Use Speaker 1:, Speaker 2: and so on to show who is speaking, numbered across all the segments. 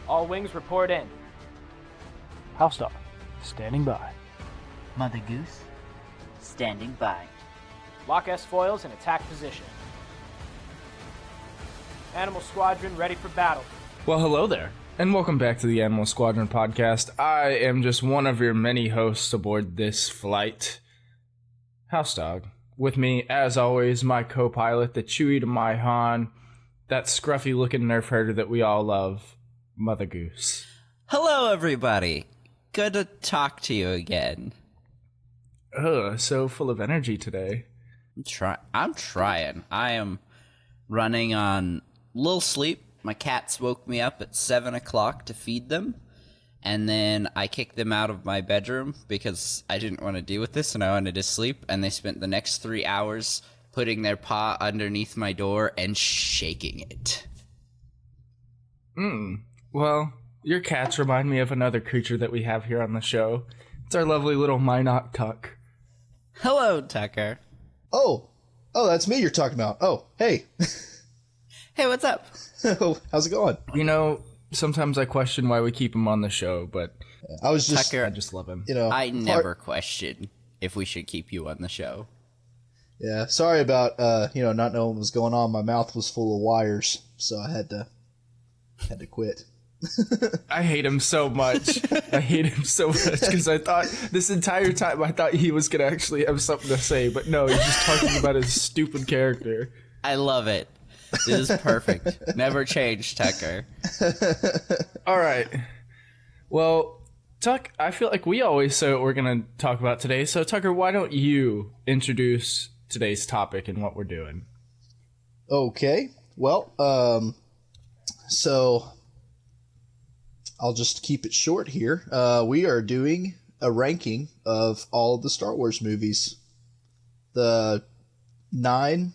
Speaker 1: All wings report in.
Speaker 2: HouseDog, standing by.
Speaker 3: Mother Goose, standing by.
Speaker 1: Lock S-foils in attack position. Animal Squadron ready for battle.
Speaker 4: Well, hello there, and welcome back to the Animal Squadron podcast. I am just one of your many hosts aboard this flight, HouseDog. With me, as always, my co-pilot, the Chewie to my Han, that scruffy-looking nerf herder that we all love, Mother Goose.
Speaker 3: Hello, everybody. Good to talk to you again.
Speaker 4: So full of energy today.
Speaker 3: I'm trying. I am running on little sleep. My cats woke me up at 7 o'clock to feed them, and then I kicked them out of my bedroom because I didn't want to deal with this and I wanted to sleep, and they spent the next 3 hours putting their paw underneath my door and shaking it.
Speaker 4: Well, your cats remind me of another creature that we have here on the show. It's our lovely little Minot Tuck.
Speaker 3: Hello, Tucker.
Speaker 5: Oh, that's me you're talking about. Oh, hey.
Speaker 3: Hey, what's up?
Speaker 5: How's it going?
Speaker 4: You know, sometimes I question why we keep him on the show, but
Speaker 5: I
Speaker 4: just love him.
Speaker 5: You know,
Speaker 3: I never question if we should keep you on the show.
Speaker 5: Yeah, sorry about not knowing what was going on. My mouth was full of wires, so I had to quit.
Speaker 4: I hate him so much. Because I thought this entire time he was gonna actually have something to say, but no, he's just talking about his stupid character.
Speaker 3: I love it. This is perfect. Never change, Tucker.
Speaker 4: All right. Well, Tuck, I feel like we always say what we're going to talk about today. So, Tucker, why don't you introduce today's topic and what we're doing?
Speaker 5: Okay. Well, so I'll just keep it short here. We are doing a ranking of all of the Star Wars movies. The 9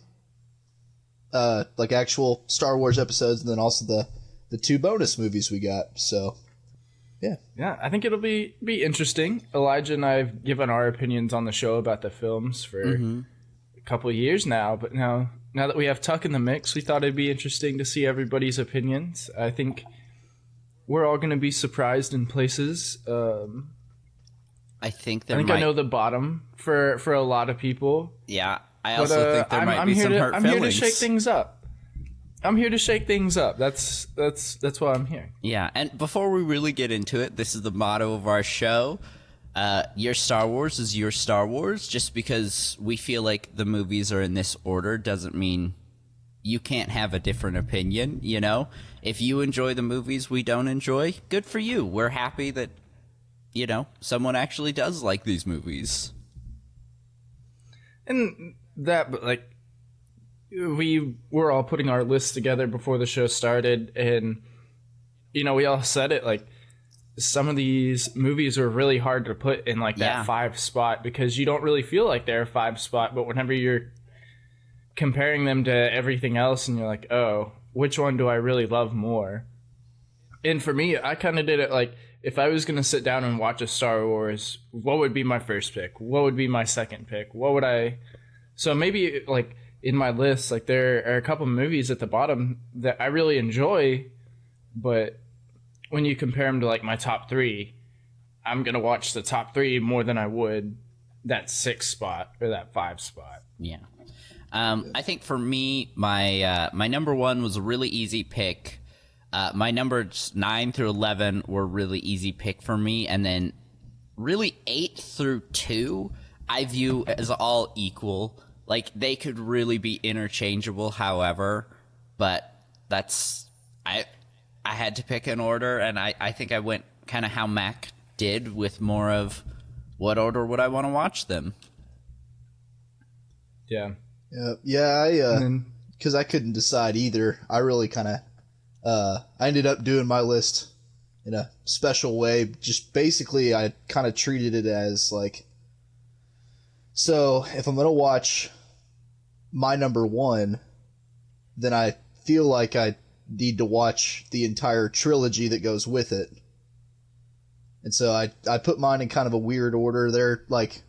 Speaker 5: actual Star Wars episodes, and then also the 2 bonus movies we got. So, yeah,
Speaker 4: I think it'll be interesting. Elijah and I have given our opinions on the show about the films for a couple of years now, but now that we have Tuck in the mix, we thought it'd be interesting to see everybody's opinions. I think we're all going to be surprised in places.
Speaker 3: I think
Speaker 4: I know the bottom for a lot of people.
Speaker 3: Yeah. I also think there might be some hurt feelings.
Speaker 4: I'm here to shake things up. That's why I'm here.
Speaker 3: Yeah, and before we really get into it, this is the motto of our show. Your Star Wars is your Star Wars. Just because we feel like the movies are in this order doesn't mean you can't have a different opinion, you know? If you enjoy the movies we don't enjoy, good for you. We're happy that, someone actually does like these movies.
Speaker 4: And that, like, we were all putting our lists together before the show started, and, we all said it, like, some of these movies are really hard to put in, like, that 5 spot, because you don't really feel like they're a 5 spot, but whenever you're comparing them to everything else, and you're like, oh, which one do I really love more? And for me, I kind of did it, like, if I was going to sit down and watch a Star Wars, what would be my first pick? What would be my second pick? What would I... So maybe, like, in my list, like, there are a couple movies at the bottom that I really enjoy, but when you compare them to, like, my top 3, I'm going to watch the top 3 more than I would that 6 spot or that 5 spot.
Speaker 3: Yeah. I think for me, my number 1 was a really easy pick. My numbers 9 through 11 were really easy pick for me, and then really 8 through 2 I view as all equal. Like, they could really be interchangeable, however, but I had to pick an order, and I think I went kind of how Mac did, with more of what order would I want to watch them.
Speaker 4: Yeah.
Speaker 5: Because I couldn't decide either. I really kind of I ended up doing my list in a special way. Just basically, I kind of treated it as like, so if I'm going to watch my number 1, then I feel like I need to watch the entire trilogy that goes with it. And so I put mine in kind of a weird order. They're like,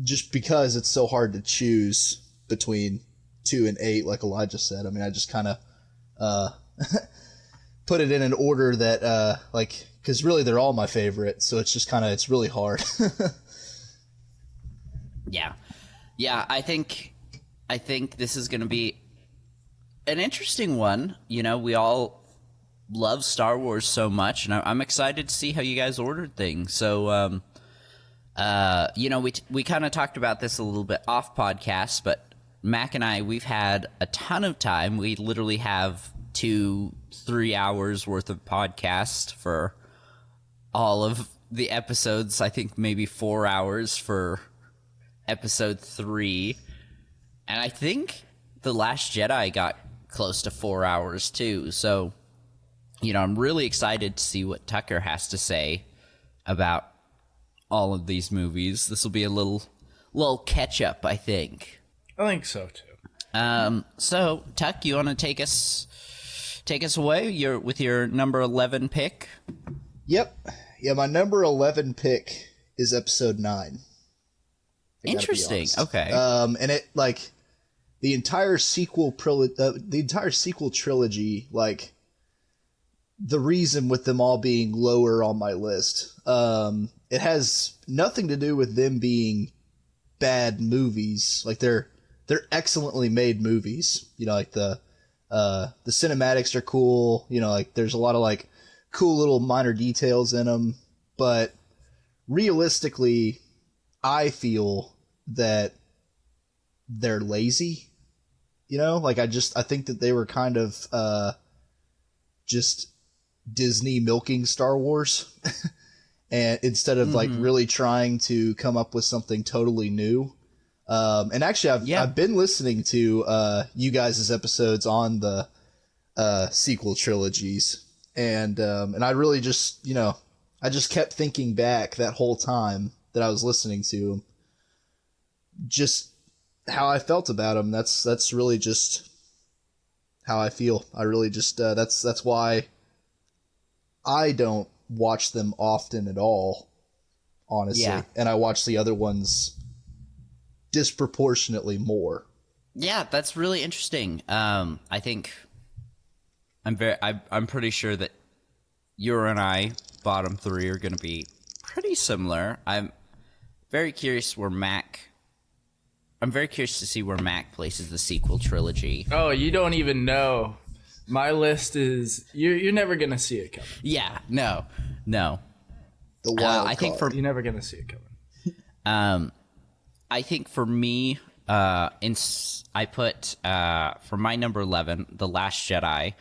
Speaker 5: just because it's so hard to choose between 2 and 8, like Elijah said. I mean, I just kind of put it in an order that because really they're all my favorite, so it's just it's really hard.
Speaker 3: Yeah, I think this is going to be an interesting one. You know, we all love Star Wars so much, and I'm excited to see how you guys ordered things. So, you know, we kind of talked about this a little bit off podcast, but Mac and I, we've had a ton of time. We literally have 2-3 hours worth of podcast for all of the episodes. I think maybe 4 hours for episode 3, and I think The Last Jedi got close to 4 hours too. So, you know, I'm really excited to see what Tucker has to say about all of these movies. This will be a little catch up, I think.
Speaker 4: I think so too.
Speaker 3: So Tuck, you want to take us away? With your number 11 pick.
Speaker 5: Yep. Yeah, my number 11 pick is episode 9.
Speaker 3: Interesting. Okay.
Speaker 5: And it the entire sequel trilogy, the reason with them all being lower on my list, it has nothing to do with them being bad movies. They're excellently made movies. You know, the cinematics are cool. You know, there's a lot of cool little minor details in them, but realistically, I feel that they're lazy. You know, I think that they were kind of just Disney milking Star Wars, and instead of really trying to come up with something totally new. And actually, I've been listening to you guys' episodes on the sequel trilogies, and I really just I just kept thinking back that whole time that I was listening to them, just how I felt about them. That's really just how I feel. I really just that's why I don't watch them often at all, honestly.
Speaker 3: Yeah.
Speaker 5: And I watch the other ones disproportionately more.
Speaker 3: Yeah, that's really interesting. I think I'm pretty sure that you and I, bottom 3, are going to be pretty similar. I'm very curious to see where Mac places the sequel trilogy.
Speaker 4: Oh, you don't even know. My list is you're never gonna see it coming.
Speaker 3: Yeah, no.
Speaker 5: The wild
Speaker 3: I think
Speaker 4: You're never gonna see it coming.
Speaker 3: I think for me, I put for my number 11, The Last Jedi.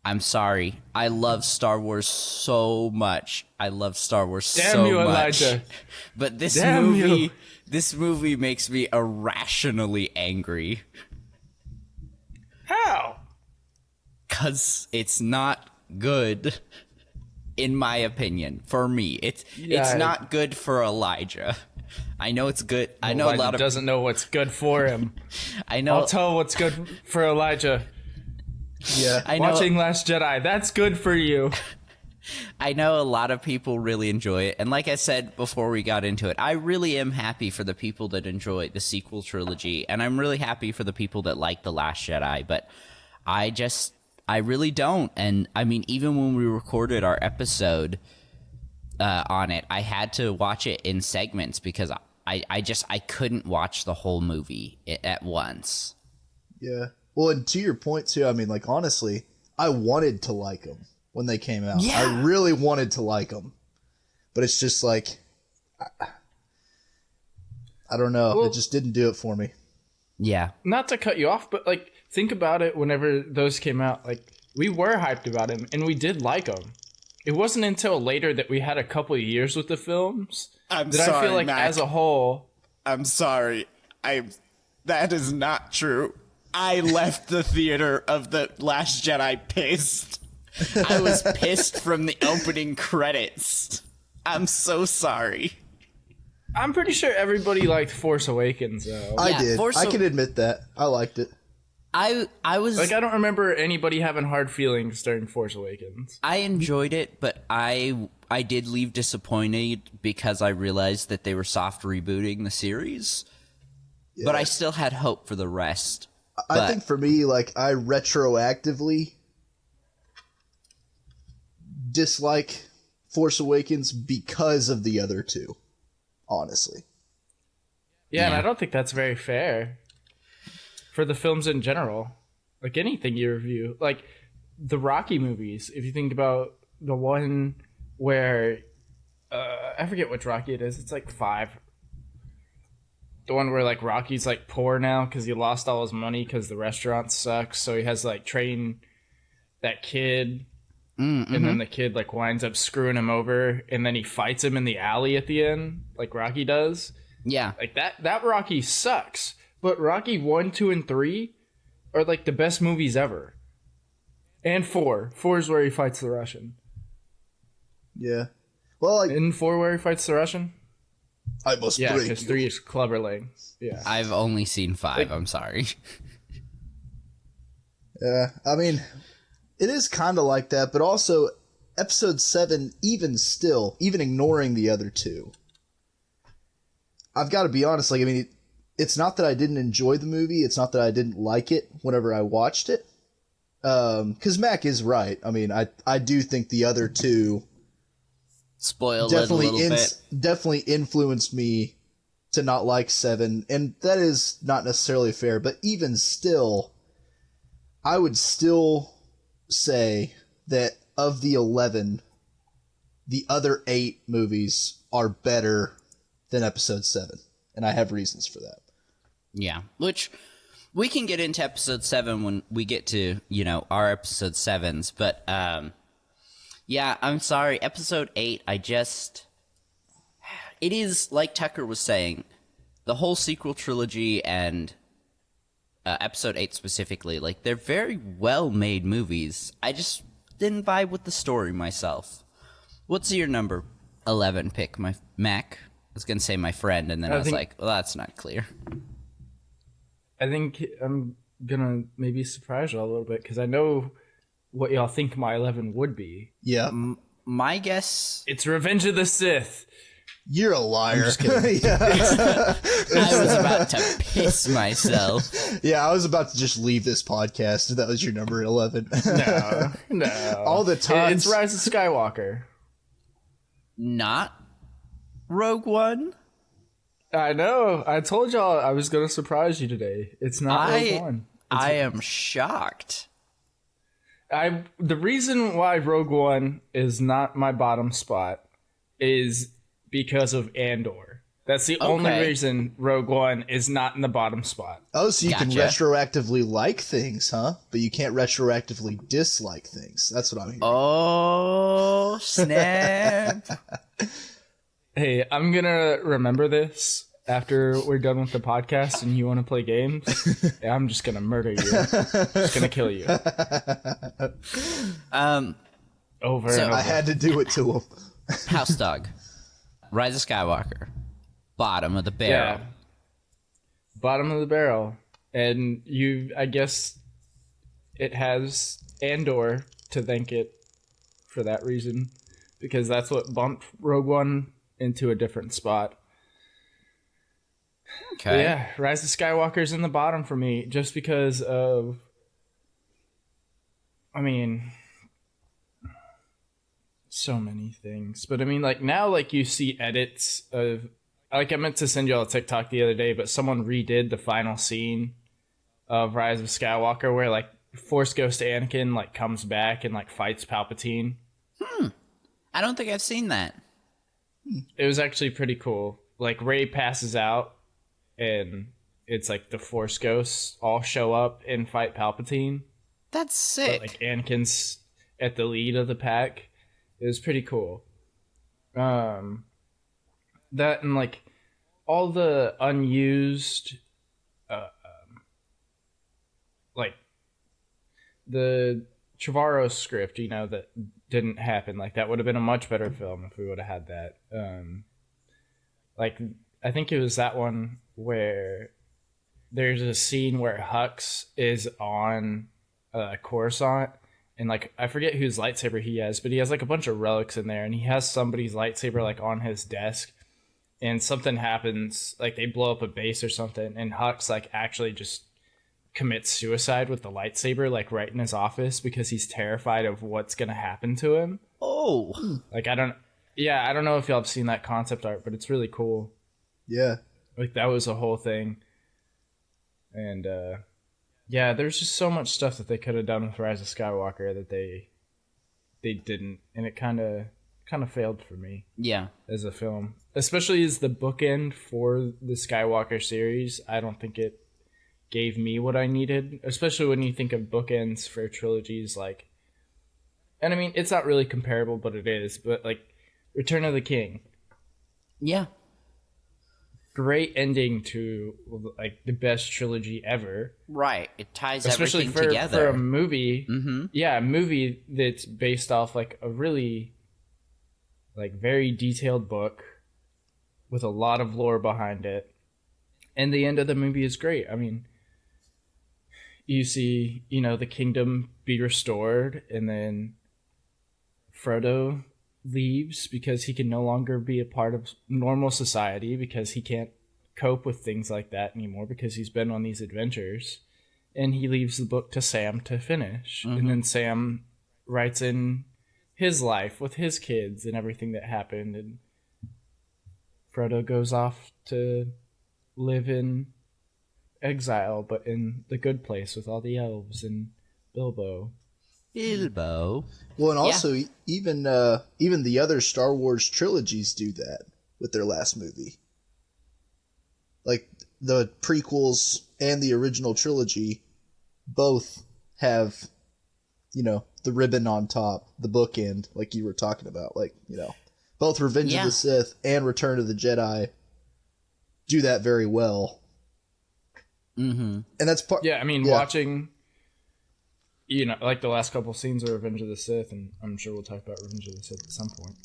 Speaker 3: I'm sorry, I love Star Wars so much.
Speaker 4: Damn you, Elijah.
Speaker 3: But this movie makes me irrationally angry.
Speaker 4: How?
Speaker 3: 'Cause it's not good, in my opinion. For me, it's not good for Elijah. I know it's good. I know
Speaker 4: Elijah
Speaker 3: a lot of
Speaker 4: doesn't know what's good for him.
Speaker 3: I know.
Speaker 4: I'll tell what's good for Elijah.
Speaker 5: Yeah.
Speaker 3: I know.
Speaker 4: Watching Last Jedi, that's good for you.
Speaker 3: I know a lot of people really enjoy it, and like I said before we got into it, I really am happy for the people that enjoy the sequel trilogy, and I'm really happy for the people that like The Last Jedi, but I really don't. And I mean, even when we recorded our episode on it, I had to watch it in segments because I couldn't watch the whole movie at once.
Speaker 5: Yeah. Well, and to your point too, I mean, honestly, I wanted to like them when they came out.
Speaker 3: Yeah.
Speaker 5: I really wanted to like them, but it's just I don't know.
Speaker 4: Well,
Speaker 5: it just didn't do it for me.
Speaker 3: Yeah.
Speaker 4: Not to cut you off, but think about it. Whenever those came out, we were hyped about them, and we did like them. It wasn't until later that we had a couple of years with the films
Speaker 6: I'm
Speaker 4: that
Speaker 6: sorry,
Speaker 4: I feel like,
Speaker 6: Mac.
Speaker 4: as a whole,
Speaker 6: I'm sorry. That is not true. I left the theater of The Last Jedi pissed. I was pissed from the opening credits. I'm so sorry.
Speaker 4: I'm pretty sure everybody liked Force Awakens, though.
Speaker 5: I did. I can admit that. I liked it.
Speaker 3: I was
Speaker 4: I don't remember anybody having hard feelings during Force Awakens.
Speaker 3: I enjoyed it, but I did leave disappointed because I realized that they were soft rebooting the series.
Speaker 5: Yeah.
Speaker 3: But I still had hope for the rest.
Speaker 5: I think for me, I retroactively dislike Force Awakens because of the other two, honestly.
Speaker 4: Yeah, and
Speaker 3: Yeah.
Speaker 4: I don't think that's very fair for the films in general. Like anything you review, like the Rocky movies. If you think about the one where I forget which Rocky it is. It's like 5. The one where like Rocky's like poor now because he lost all his money because the restaurant sucks. So he has to like train that kid, and then the kid like winds up screwing him over, and then he fights him in the alley at the end, like Rocky does.
Speaker 3: Yeah.
Speaker 4: Like that Rocky sucks. But Rocky 1, 2, and 3 are like the best movies ever. And 4. 4 is where he fights the Russian.
Speaker 5: Yeah. Well, like,
Speaker 4: In 4 where he fights the Russian?
Speaker 5: I must
Speaker 4: Yeah,
Speaker 5: break
Speaker 4: because
Speaker 5: you.
Speaker 4: 3 is Clubberling. Yeah.
Speaker 3: I've only seen 5. I'm sorry.
Speaker 5: Yeah, I mean, it is kind of like that, but also episode 7, even still, even ignoring the other two, I've got to be honest, like, I mean, it's not that I didn't enjoy the movie, it's not that I didn't like it whenever I watched it, because Mac is right. I mean, I do think the other two
Speaker 3: Spoiled it a little bit.
Speaker 5: definitely influenced me to not like 7, and that is not necessarily fair, but even still, I would still say that of the 11, the other 8 movies are better than episode 7, and I have reasons for that.
Speaker 3: Yeah, which we can get into episode 7 when we get to, our episode 7s, but yeah, I'm sorry, episode 8, it is, like Tucker was saying, the whole sequel trilogy and episode 8 specifically, like, they're very well-made movies. I just didn't vibe with the story myself. What's your number 11 pick, my Mac? I was going to say my friend, and then I was like, well, that's not clear.
Speaker 4: I think I'm gonna maybe surprise y'all a little bit because I know what y'all think my 11 would be.
Speaker 5: Yeah,
Speaker 3: My guess...
Speaker 4: It's Revenge of the Sith.
Speaker 5: you're a liar.
Speaker 4: I'm just kidding.
Speaker 5: Yeah.
Speaker 3: I was about to piss myself.
Speaker 5: Yeah, I was about to just leave this podcast if that was your number 11.
Speaker 4: No.
Speaker 5: All the time.
Speaker 4: It's Rise of Skywalker.
Speaker 3: Not Rogue One?
Speaker 4: I know. I told y'all I was gonna surprise you today. It's not Rogue One.
Speaker 3: I am shocked.
Speaker 4: The reason why Rogue One is not my bottom spot is because of Andor. That's the only
Speaker 3: Okay.
Speaker 4: reason Rogue One is not in the bottom spot.
Speaker 5: Oh, so you can
Speaker 3: Gotcha.
Speaker 5: retroactively like things, huh? But you can't retroactively dislike things. That's what I'm hearing.
Speaker 3: Oh, snap.
Speaker 4: Hey, I'm gonna remember this after we're done with the podcast and you want to play games. I'm just gonna murder you. Just gonna kill you. Over and over.
Speaker 5: I had to do it to him.
Speaker 3: HouseDog. Rise of Skywalker. Bottom of the barrel.
Speaker 4: Yeah. Bottom of the barrel. And I guess it has Andor to thank it for that reason. Because that's what bumped Rogue One into a different spot.
Speaker 3: Okay.
Speaker 4: But yeah, Rise of Skywalker's in the bottom for me just because of... I mean... so many things. But I mean, like, now, like, you see edits of... Like, I meant to send y'all a TikTok the other day, but someone redid the final scene of Rise of Skywalker where, like, Force Ghost Anakin, like, comes back and, like, fights Palpatine.
Speaker 3: I don't think I've seen that.
Speaker 4: It was actually pretty cool. Like, Rey passes out, and it's, like, the Force Ghosts all show up and fight Palpatine.
Speaker 3: That's sick.
Speaker 4: But, like, Anakin's at the lead of the pack. It was pretty cool. That and like all the unused, like the Trevorrow script, that didn't happen. Like that would have been a much better film if we would have had that. Like I think it was that one where there's a scene where Hux is on Coruscant. And, like, I forget whose lightsaber he has, but he has, like, a bunch of relics in there. And he has somebody's lightsaber, like, on his desk. And something happens, like, they blow up a base or something. And Hux, like, actually just commits suicide with the lightsaber, like, right in his office because he's terrified of what's going to happen to him.
Speaker 3: Oh.
Speaker 4: Like, I don't know if y'all have seen that concept art, but it's really cool.
Speaker 5: Yeah.
Speaker 4: Like, that was a whole thing. And, yeah, there's just so much stuff that they could have done with Rise of Skywalker that they didn't. And it kind of failed for me.
Speaker 3: Yeah.
Speaker 4: As a film. Especially as the bookend for the Skywalker series. I don't think it gave me what I needed. Especially when you think of bookends for trilogies like... And I mean, it's not really comparable, but it is. But, like, Return of the King.
Speaker 3: Yeah.
Speaker 4: Great ending to, like, the best trilogy ever.
Speaker 3: Right. It ties
Speaker 4: Especially
Speaker 3: everything together.
Speaker 4: For a movie.
Speaker 3: Mm-hmm.
Speaker 4: Yeah, a movie that's based off, like, a really, like, very detailed book with a lot of lore behind it. And the end of the movie is great. I mean, you see, the kingdom be restored, and then Frodo leaves because he can no longer be a part of normal society because he can't cope with things like that anymore because he's been on these adventures, and he leaves the book to Sam to finish. And then Sam writes in his life with his kids and everything that happened, and Frodo goes off to live in exile, but in the good place with all the elves and Bilbo.
Speaker 5: Well, and also even the other Star Wars trilogies do that with their last movie. Like the prequels and the original trilogy both have, the ribbon on top, the bookend, like you were talking about. Like, both Revenge of the Sith and Return of the Jedi do that very well.
Speaker 3: Mm-hmm.
Speaker 5: And that's part.
Speaker 4: Yeah, I mean, watching... like the last couple scenes of Revenge of the Sith, and I'm sure we'll talk about Revenge of the Sith at some point.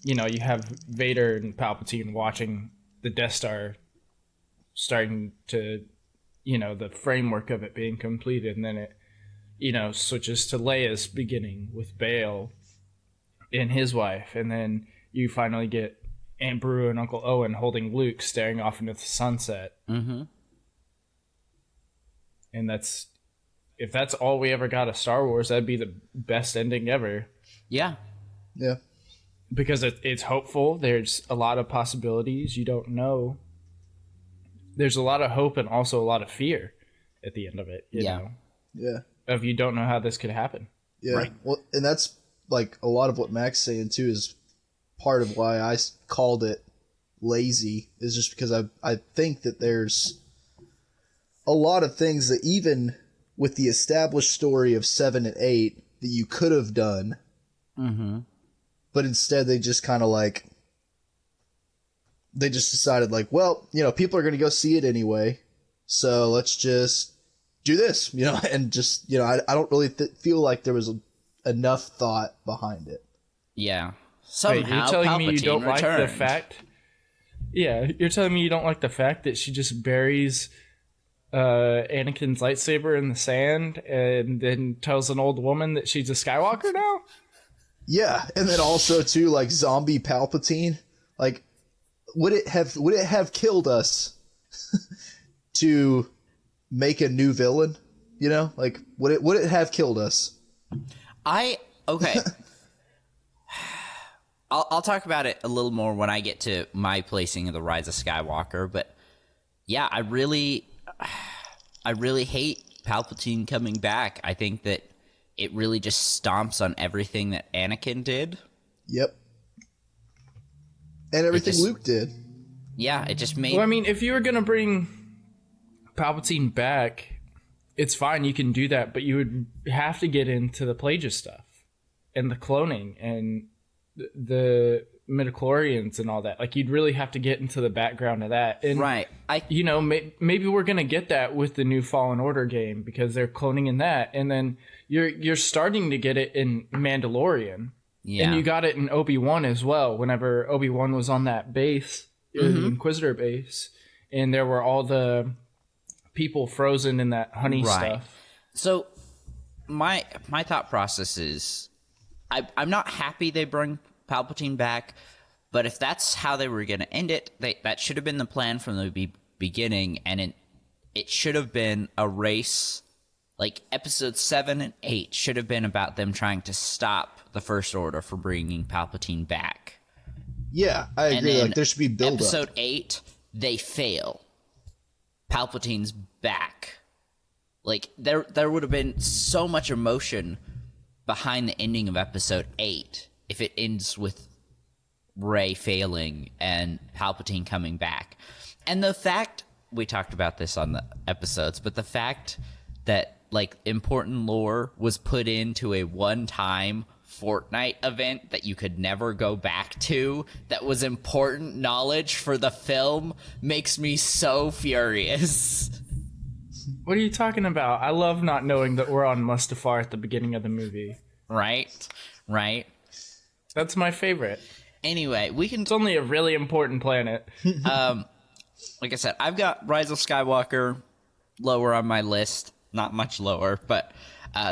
Speaker 4: You have Vader and Palpatine watching the Death Star starting to, the framework of it being completed, and then it, switches to Leia's beginning with Bail and his wife, and then you finally get Aunt Beru and Uncle Owen holding Luke staring off into the sunset.
Speaker 3: Mm-hmm.
Speaker 4: And if that's all we ever got of Star Wars, that'd be the best ending ever.
Speaker 3: Yeah.
Speaker 5: Yeah.
Speaker 4: Because it's hopeful. There's a lot of possibilities. You don't know. There's a lot of hope and also a lot of fear at the end of it. You know?
Speaker 5: Yeah.
Speaker 4: Of you don't know how this could happen.
Speaker 5: Yeah. Right. Well, and that's like a lot of what Mac's saying too is part of why I called it lazy, is just because I think that there's a lot of things that even with the established story of 7 and 8 that you could have done, but instead they just kind of like, they just decided like, well, people are going to go see it anyway, so let's just do this, and just, I don't really feel like there was enough thought behind it.
Speaker 3: Yeah.
Speaker 4: Wait, you're telling me you don't
Speaker 3: returned.
Speaker 4: like the fact... Yeah, you're telling me you don't like the fact that she just buries Anakin's lightsaber in the sand and then tells an old woman that she's a Skywalker now?
Speaker 5: Yeah, and then also too, like, zombie Palpatine. Like, would it have killed us to make a new villain? Like, would it have killed us?
Speaker 3: Okay. I'll talk about it a little more when I get to my placing of the Rise of Skywalker, but yeah, I really hate Palpatine coming back. I think that it really just stomps on everything that Anakin did.
Speaker 5: Yep. And everything Luke did.
Speaker 3: Yeah, it just made...
Speaker 4: Well, I mean, if you were going to bring Palpatine back, it's fine, you can do that, but you would have to get into the Plagueis stuff and the cloning and the midichlorians and all that. Like, you'd really have to get into the background of that. And,
Speaker 3: right.
Speaker 4: Maybe we're going to get that with the new Fallen Order game because they're cloning in that. And then you're starting to get it in Mandalorian. Yeah. And you got it in Obi-Wan as well, whenever Obi-Wan was on that base, the Inquisitor base, and there were all the people frozen in that honey stuff.
Speaker 3: So my thought process is, I'm not happy they bring Palpatine back, but if that's how they were going to end it, that should have been the plan from the beginning, and it should have been a race, Like, episodes 7 and 8 should have been about them trying to stop the First Order from bringing Palpatine back.
Speaker 5: Yeah, I
Speaker 3: And
Speaker 5: agree.
Speaker 3: then
Speaker 5: Like, there should be build
Speaker 3: episode
Speaker 5: up.
Speaker 3: 8, they fail. Palpatine's back. Like, there would have been so much emotion behind the ending of episode 8 if it ends with Rey failing and Palpatine coming back. And the fact, we talked about this on the episodes, but the fact that, like, important lore was put into a one-time Fortnite event that you could never go back to, that was important knowledge for the film, makes me so furious.
Speaker 4: What are you talking about? I love not knowing that we're on Mustafar at the beginning of the movie.
Speaker 3: Right?
Speaker 4: That's my favorite.
Speaker 3: Anyway, we can...
Speaker 4: It's only a really important planet.
Speaker 3: Like I said, I've got Rise of Skywalker lower on my list. Not much lower, but...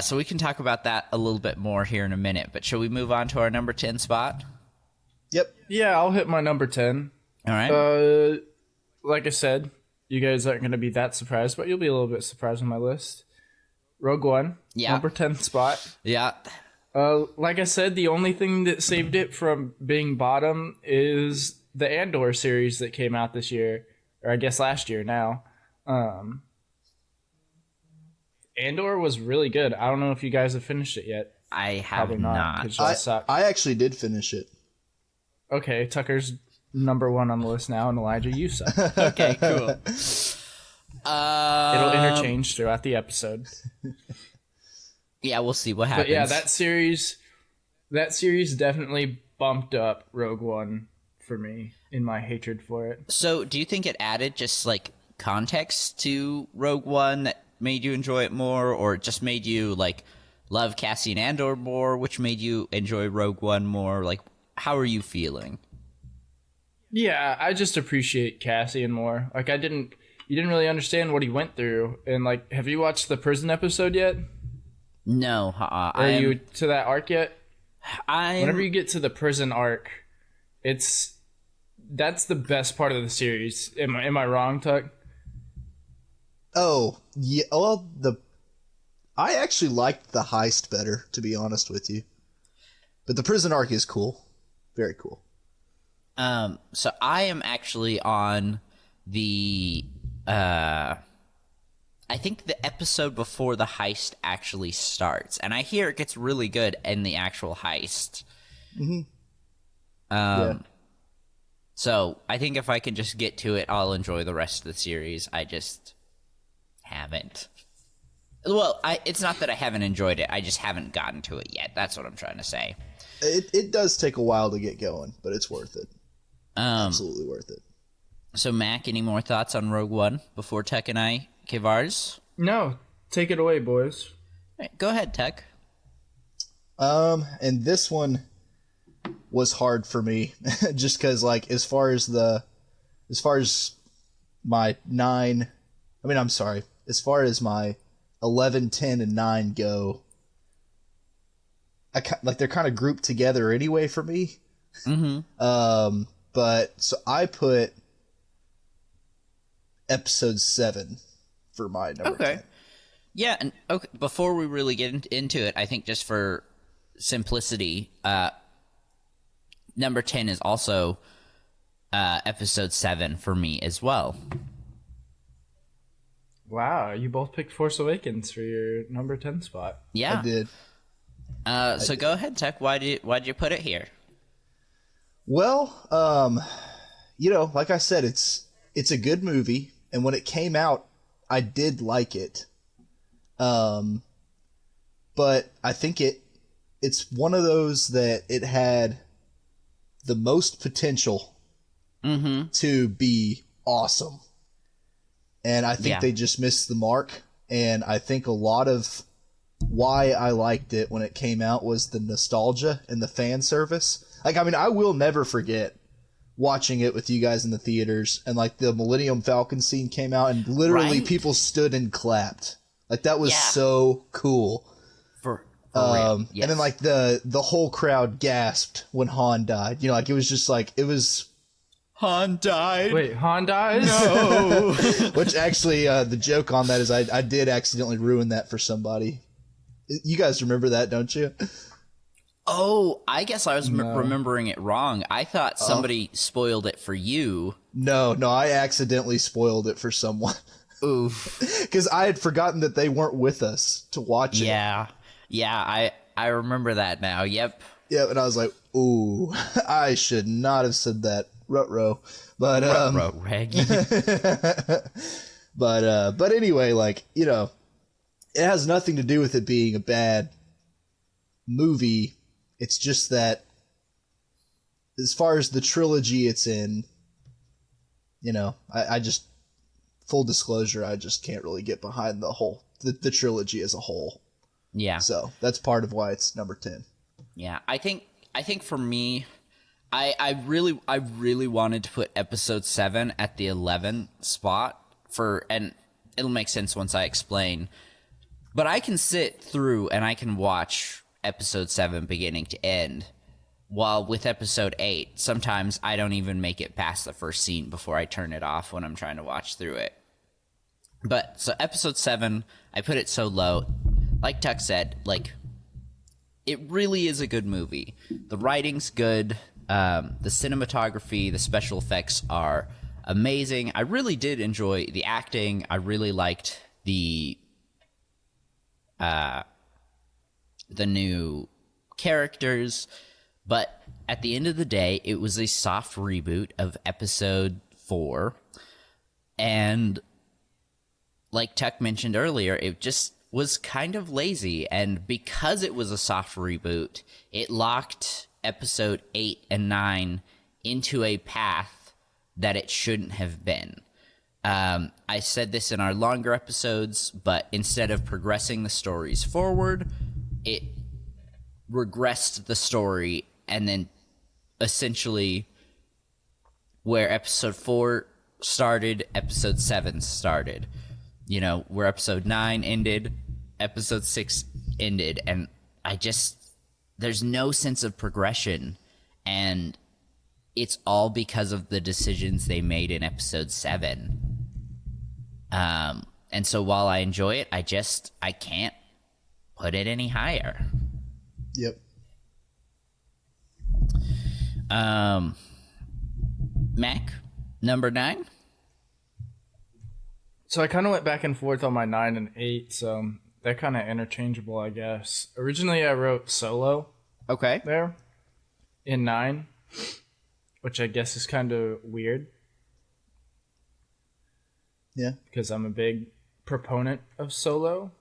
Speaker 3: so we can talk about that a little bit more here in a minute. But shall we move on to our number 10 spot?
Speaker 5: Yep.
Speaker 4: Yeah, I'll hit my number 10.
Speaker 3: All right.
Speaker 4: Like I said, you guys aren't going to be that surprised, but you'll be a little bit surprised with my list. Rogue One,
Speaker 3: Yeah.
Speaker 4: number 10 spot.
Speaker 3: Yeah.
Speaker 4: Like I said, the only thing that saved it from being bottom is the Andor series that came out this year, or I guess last year now. Andor was really good. I don't know if you guys have finished it yet.
Speaker 3: I have
Speaker 4: Probably
Speaker 3: not.
Speaker 4: 'cause y'all suck.
Speaker 5: I actually did finish it.
Speaker 4: Okay, Tucker's number 1 on the list now, and Elijah, you suck.
Speaker 3: Okay, cool.
Speaker 4: It'll interchange throughout the episode.
Speaker 3: Yeah, we'll see what happens.
Speaker 4: But yeah, that series definitely bumped up Rogue One for me in my hatred for it.
Speaker 3: So, do you think it added just, like, context to Rogue One that made you enjoy it more, or it just made you, like, love Cassian Andor more, which made you enjoy Rogue One more? Like, how are you feeling?
Speaker 4: Yeah, I just appreciate Cassian more. Like, you didn't really understand what he went through. And, like, have you watched the prison episode yet?
Speaker 3: No,
Speaker 4: Are you to that arc yet?
Speaker 3: I'm
Speaker 4: Whenever you get to the prison arc, that's the best part of the series. Am I wrong, Tuck?
Speaker 5: Oh, yeah. Well, I actually liked the heist better, to be honest with you. But the prison arc is cool. Very cool.
Speaker 3: So I am actually on the I think the episode before the heist actually starts, and I hear it gets really good in the actual heist.
Speaker 5: Mm-hmm. Yeah.
Speaker 3: So I think if I can just get to it, I'll enjoy the rest of the series. I just haven't. Well, it's not that I haven't enjoyed it. I just haven't gotten to it yet. That's what I'm trying to say.
Speaker 5: It does take a while to get going, but it's worth it. Absolutely worth it.
Speaker 3: So, Mac, any more thoughts on Rogue One before Tech and I give ours?
Speaker 4: No. Take it away, boys.
Speaker 3: All right, go ahead, Tech.
Speaker 5: And this one was hard for me, just because, like, as far as my 9, as far as my 11, 10, and 9 go, they're kind of grouped together anyway for me.
Speaker 3: Mm-hmm.
Speaker 5: But so I put episode 7 for my number 10.
Speaker 3: Yeah, and okay, before we really get into it, I think just for simplicity, number 10 is also episode 7 for me as well.
Speaker 4: Wow, you both picked Force Awakens for your number 10 spot.
Speaker 3: Yeah.
Speaker 5: I did.
Speaker 3: So go ahead, Tech. Why'd you put it here?
Speaker 5: Well, like I said, it's a good movie, and when it came out, I did like it. But I think it's one of those that it had the most potential to be awesome. And I think they just missed the mark. And I think a lot of why I liked it when it came out was the nostalgia and the fan service. Like, I mean, I will never forget watching it with you guys in the theaters, and like the Millennium Falcon scene came out, and literally people stood and clapped. Like, that was so cool.
Speaker 3: For real. Yes.
Speaker 5: And then like the whole crowd gasped when Han died. Like, it was just like, it was
Speaker 6: Han died.
Speaker 4: Wait, Han dies?
Speaker 6: No.
Speaker 5: Which actually, the joke on that is I did accidentally ruin that for somebody. You guys remember that, don't you?
Speaker 3: Oh, I guess I was remembering it wrong. I thought somebody spoiled it for you.
Speaker 5: No, I accidentally spoiled it for someone.
Speaker 3: Oof.
Speaker 5: Because I had forgotten that they weren't with us to watch it.
Speaker 3: Yeah, I remember that now. Yep.
Speaker 5: Yeah, and I was like, ooh, I should not have said that. Ruh-roh. But,
Speaker 3: Reggie.
Speaker 5: but anyway, like, you know, it has nothing to do with it being a bad movie. It's just that as far as the trilogy it's in, you know, I just, full disclosure, I just can't really get behind the trilogy as a whole.
Speaker 3: Yeah.
Speaker 5: So that's part of why it's number 10.
Speaker 3: Yeah, I think for me, I really wanted to put episode 7 at the 11 spot and it'll make sense once I explain. But I can sit through and I can watch episode 7 beginning to end. While with episode 8, sometimes I don't even make it past the first scene before I turn it off when I'm trying to watch through it. But so episode 7, I put it so low. Like Tuck said, like, it really is a good movie. The writing's good. The cinematography, the special effects are amazing. I really did enjoy the acting. I really liked the new characters. But at the end of the day, it was a soft reboot of episode 4. And like Tuck mentioned earlier, it just was kind of lazy. And because it was a soft reboot, it locked episode 8 and 9 into a path that it shouldn't have been. I said this in our longer episodes, but instead of progressing the stories forward, it regressed the story, and then essentially where episode 4 started, episode 7 started. You know, where episode 9 ended, episode 6 ended, and there's no sense of progression, and it's all because of the decisions they made in episode 7. And so while I enjoy it, I can't put it any higher.
Speaker 5: Yep.
Speaker 3: Mac, number 9?
Speaker 4: So I kind of went back and forth on my 9 and 8, so they're kind of interchangeable, I guess. Originally, I wrote Solo
Speaker 3: Okay.
Speaker 4: there in 9, which I guess is kind of weird
Speaker 5: Yeah.
Speaker 4: because I'm a big proponent of Solo.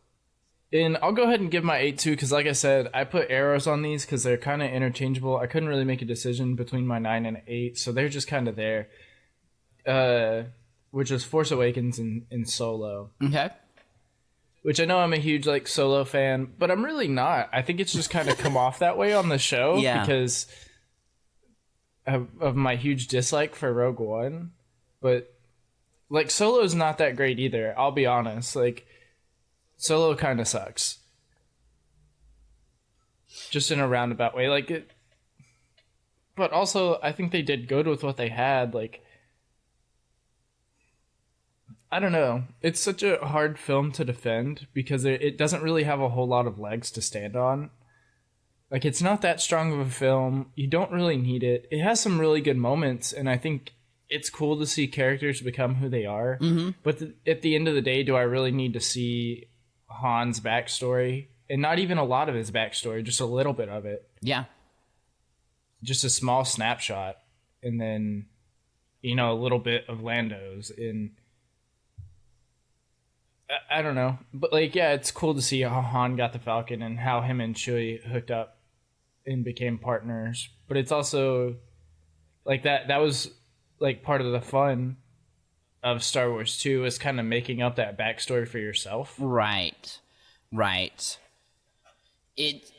Speaker 4: And I'll go ahead and give my 8 too, because like I said, I put arrows on these because they're kind of interchangeable. I couldn't really make a decision between my 9 and 8, so they're just kind of there. Which is Force Awakens and Solo.
Speaker 3: Okay.
Speaker 4: Which I know I'm a huge like Solo fan, but I'm really not. I think it's just kind of come off that way on the show because of my huge dislike for Rogue One. But like Solo's not that great either, I'll be honest. Like Solo kind of sucks. Just in a roundabout way. Like it, but also I think they did good with what they had. Like I don't know. It's such a hard film to defend because it doesn't really have a whole lot of legs to stand on. Like, it's not that strong of a film. You don't really need it. It has some really good moments, and I think it's cool to see characters become who they are. Mm-hmm. But at the end of the day, do I really need to see Han's backstory? And not even a lot of his backstory, just a little bit of it.
Speaker 3: Yeah.
Speaker 4: Just a small snapshot. And then, you know, a little bit of Lando's in... I don't know, but like, yeah, it's cool to see how Han got the Falcon and how him and Chewie hooked up and became partners. But it's also like that was like part of the fun of Star Wars 2 is kind of making up that backstory for yourself.
Speaker 3: Right. It,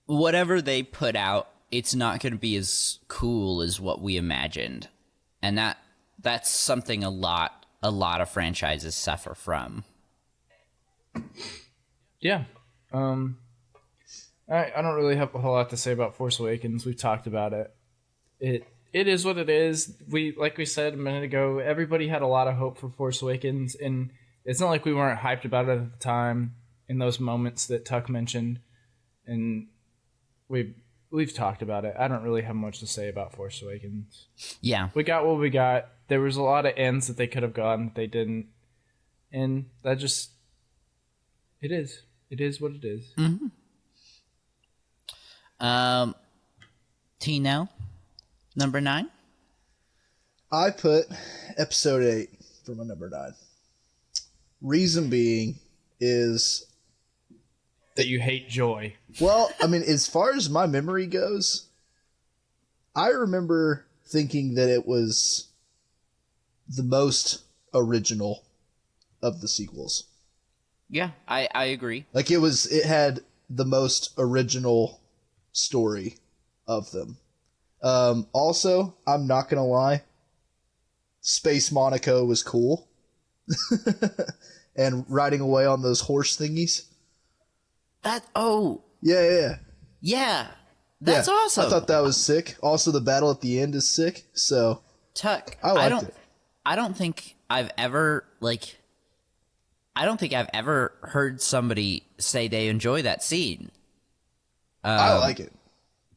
Speaker 3: whatever they put out, it's not going to be as cool as what we imagined. And that's something a lot of franchises suffer from.
Speaker 4: Yeah. I don't really have a whole lot to say about Force Awakens. We've talked about it. it is what it is. Like we said a minute ago, everybody had a lot of hope for Force Awakens, and it's not like we weren't hyped about it at the time in those moments that Tuck mentioned, and we've talked about it. I don't really have much to say about Force Awakens.
Speaker 3: Yeah.
Speaker 4: We got what we got. There was a lot of ends that they could have gone that they didn't, and that just it is. It is what it is.
Speaker 3: Tino, number 9.
Speaker 5: I put episode 8 for my number 9. Reason being is,
Speaker 4: That you hate joy.
Speaker 5: well, I mean, as far as my memory goes, I remember thinking that it was the most original of the sequels.
Speaker 3: Yeah, I agree.
Speaker 5: Like it had the most original story of them. Also, I'm not gonna lie, Space Monaco was cool. And riding away on those horse thingies.
Speaker 3: Yeah. That's awesome.
Speaker 5: I thought that was sick. Also, the battle at the end is sick. So
Speaker 3: Tuck,
Speaker 5: I liked it.
Speaker 3: I don't think I've ever heard somebody say they enjoy that scene.
Speaker 5: I like it.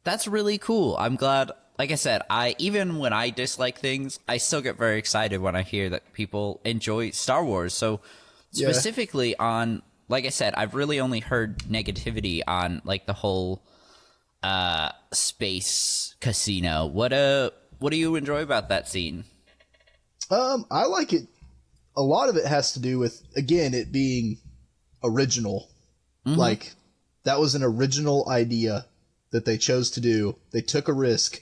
Speaker 3: That's really cool. I'm glad. Like I said, even when I dislike things, I still get very excited when I hear that people enjoy Star Wars. So specifically on, like I said, I've really only heard negativity on like the whole space casino. What do you enjoy about that scene?
Speaker 5: I like it. A lot of it has to do with, again, it being original. Like, that was an original idea that they chose to do. They took a risk.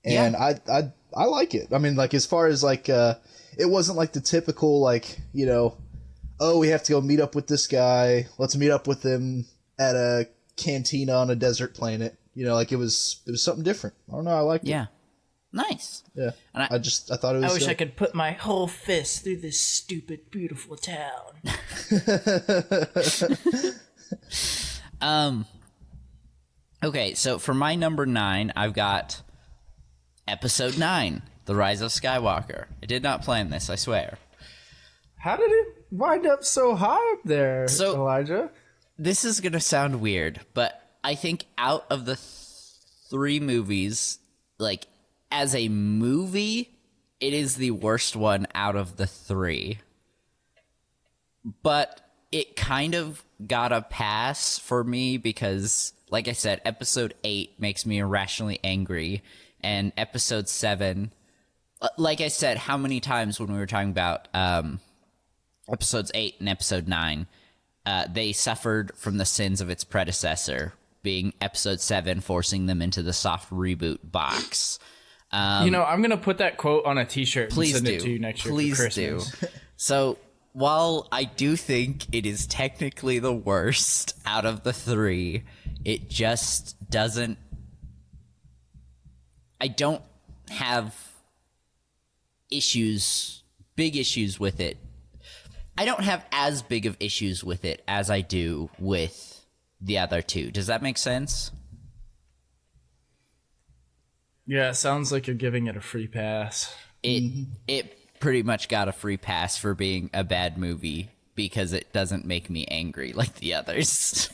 Speaker 5: And I like it. I mean, like, as far as, like, it wasn't like the typical, like, you know, oh, we have to go meet up with this guy. Let's meet up with him at a cantina on a desert planet. You know, like, it was something different. I don't know. I liked it.
Speaker 3: Yeah. Nice.
Speaker 5: Yeah.
Speaker 3: And
Speaker 5: I thought it was
Speaker 2: I wish
Speaker 5: sick.
Speaker 2: I could put my whole fist through this stupid, beautiful town.
Speaker 3: Okay, so for my number 9, I've got Episode 9, The Rise of Skywalker. I did not plan this, I swear.
Speaker 4: How did it wind up so high up there,
Speaker 3: So-
Speaker 4: Elijah?
Speaker 3: This is going to sound weird, but I think out of the 3 movies, like, as a movie, it is the worst one out of the 3. But it kind of got a pass for me because, like I said, Episode 8 makes me irrationally angry, and Episode 7, like I said, how many times when we were talking about Episodes 8 and Episode 9, they suffered from the sins of its predecessor, being Episode 7 forcing them into the soft reboot box.
Speaker 4: You know, I'm going to put that quote on a t-shirt and
Speaker 3: Please
Speaker 4: send
Speaker 3: do.
Speaker 4: it to you next year
Speaker 3: Please
Speaker 4: for
Speaker 3: do.
Speaker 4: Christmas.
Speaker 3: So, while I do think it is technically the worst out of the 3, it just doesn't... I don't have big issues with it. I don't have as big of issues with it as I do with the other 2. Does that make sense?
Speaker 4: Yeah, it sounds like you're giving it a free pass.
Speaker 3: It pretty much got a free pass for being a bad movie because it doesn't make me angry like the others.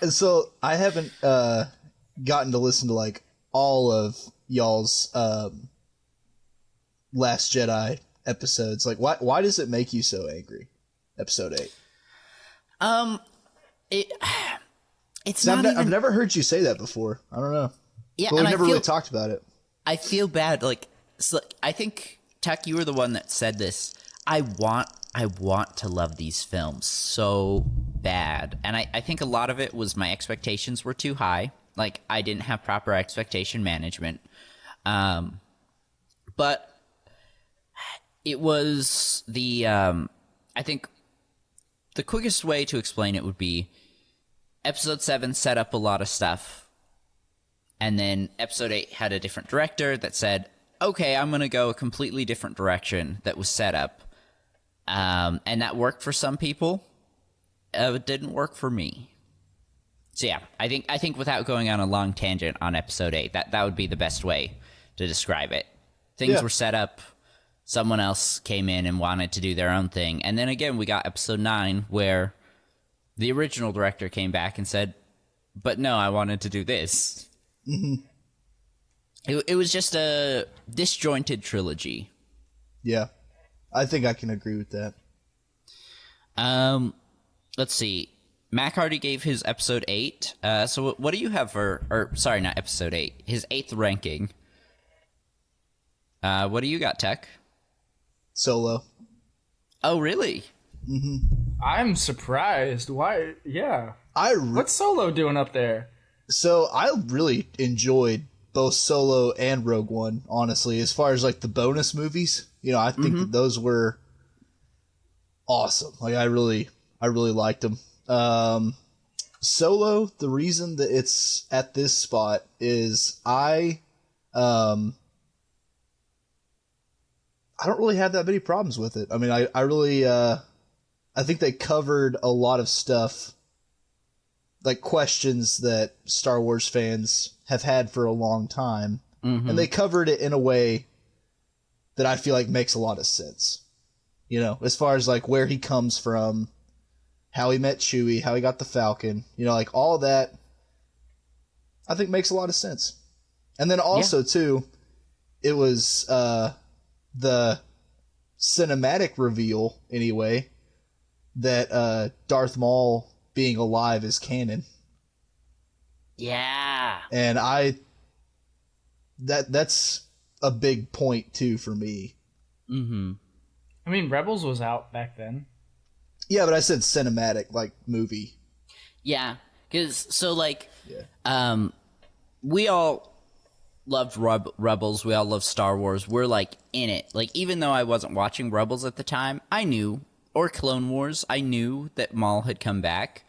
Speaker 5: So I haven't gotten to listen to like all of y'all's Last Jedi episodes. Like, why does it make you so angry? Episode 8.
Speaker 3: It's not even...
Speaker 5: I've never heard you say that before. I don't know.
Speaker 3: Yeah,
Speaker 5: Well,
Speaker 3: and
Speaker 5: we never
Speaker 3: I feel,
Speaker 5: really talked about it.
Speaker 3: I feel bad. Like, so, I think Tuck, you were the one that said this. I want to love these films so bad, and I think a lot of it was my expectations were too high. Like, I didn't have proper expectation management. But it was the I think the quickest way to explain it would be Episode 7 set up a lot of stuff. And then Episode 8 had a different director that said, okay, I'm going to go a completely different direction that was set up. And that worked for some people. It didn't work for me. So yeah, I think without going on a long tangent on Episode 8, that would be the best way to describe it. Things
Speaker 5: Yeah.
Speaker 3: were set up. Someone else came in and wanted to do their own thing. And then again, we got episode 9 where the original director came back and said, but no, I wanted to do this. Mm-hmm. It was just a disjointed trilogy.
Speaker 5: Yeah. I think I can agree with that.
Speaker 3: Let's see. Mac already gave his episode 8. So what do you have or sorry, not episode 8, his 8th ranking. What do you got, Tech?
Speaker 5: Solo.
Speaker 3: Oh, really?
Speaker 4: I'm surprised. Why? Yeah.
Speaker 5: What's
Speaker 4: What's Solo doing up there?
Speaker 5: So I really enjoyed both Solo and Rogue One, honestly. As far as like the bonus movies, you know, I think that those were awesome. Like I really liked them. Solo, the reason that it's at this spot is I don't really have that many problems with it. I mean, I really I think they covered a lot of stuff, like questions that Star Wars fans have had for a long time, and they covered it in a way that I feel like makes a lot of sense. You know, as far as like where he comes from, how he met Chewie, how he got the Falcon, you know, like all that, I think makes a lot of sense. And then also too, it was the cinematic reveal anyway that Darth Maul being alive is canon.
Speaker 3: Yeah.
Speaker 5: And that's a big point too for me.
Speaker 3: Mm-hmm.
Speaker 4: I mean, Rebels was out back then.
Speaker 5: Yeah, but I said cinematic, like movie.
Speaker 3: Yeah, because we all loved Rebels. We all loved Star Wars. We're like in it. Like even though I wasn't watching Rebels at the time, I knew, or Clone Wars, I knew that Maul had come back.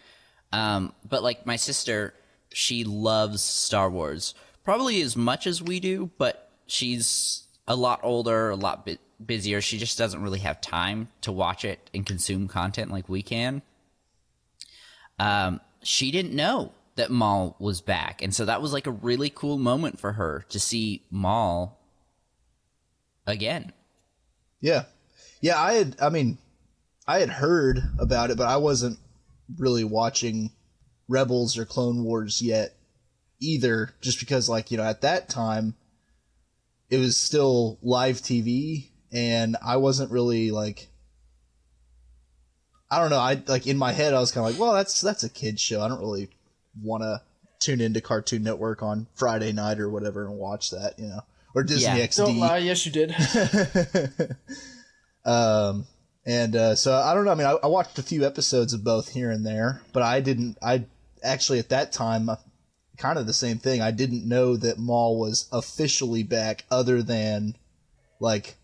Speaker 3: But like my sister, she loves Star Wars probably as much as we do, but she's a lot older, a lot busier. She just doesn't really have time to watch it and consume content like we can. She didn't know that Maul was back, and so that was like a really cool moment for her to see Maul again.
Speaker 5: Yeah. I had heard about it, but I wasn't really watching Rebels or Clone Wars yet either, just because, like, you know, at that time it was still live TV, and I wasn't really like, I don't know, I like in my head I was kind of like, well, that's a kid's show. I don't really want to tune into Cartoon Network on Friday night or whatever and watch that, you know, or Disney XD.
Speaker 4: Don't lie, yes you did.
Speaker 5: So I don't know. I mean, I watched a few episodes of both here and there, but I actually at that time, kind of the same thing. I didn't know that Maul was officially back other than like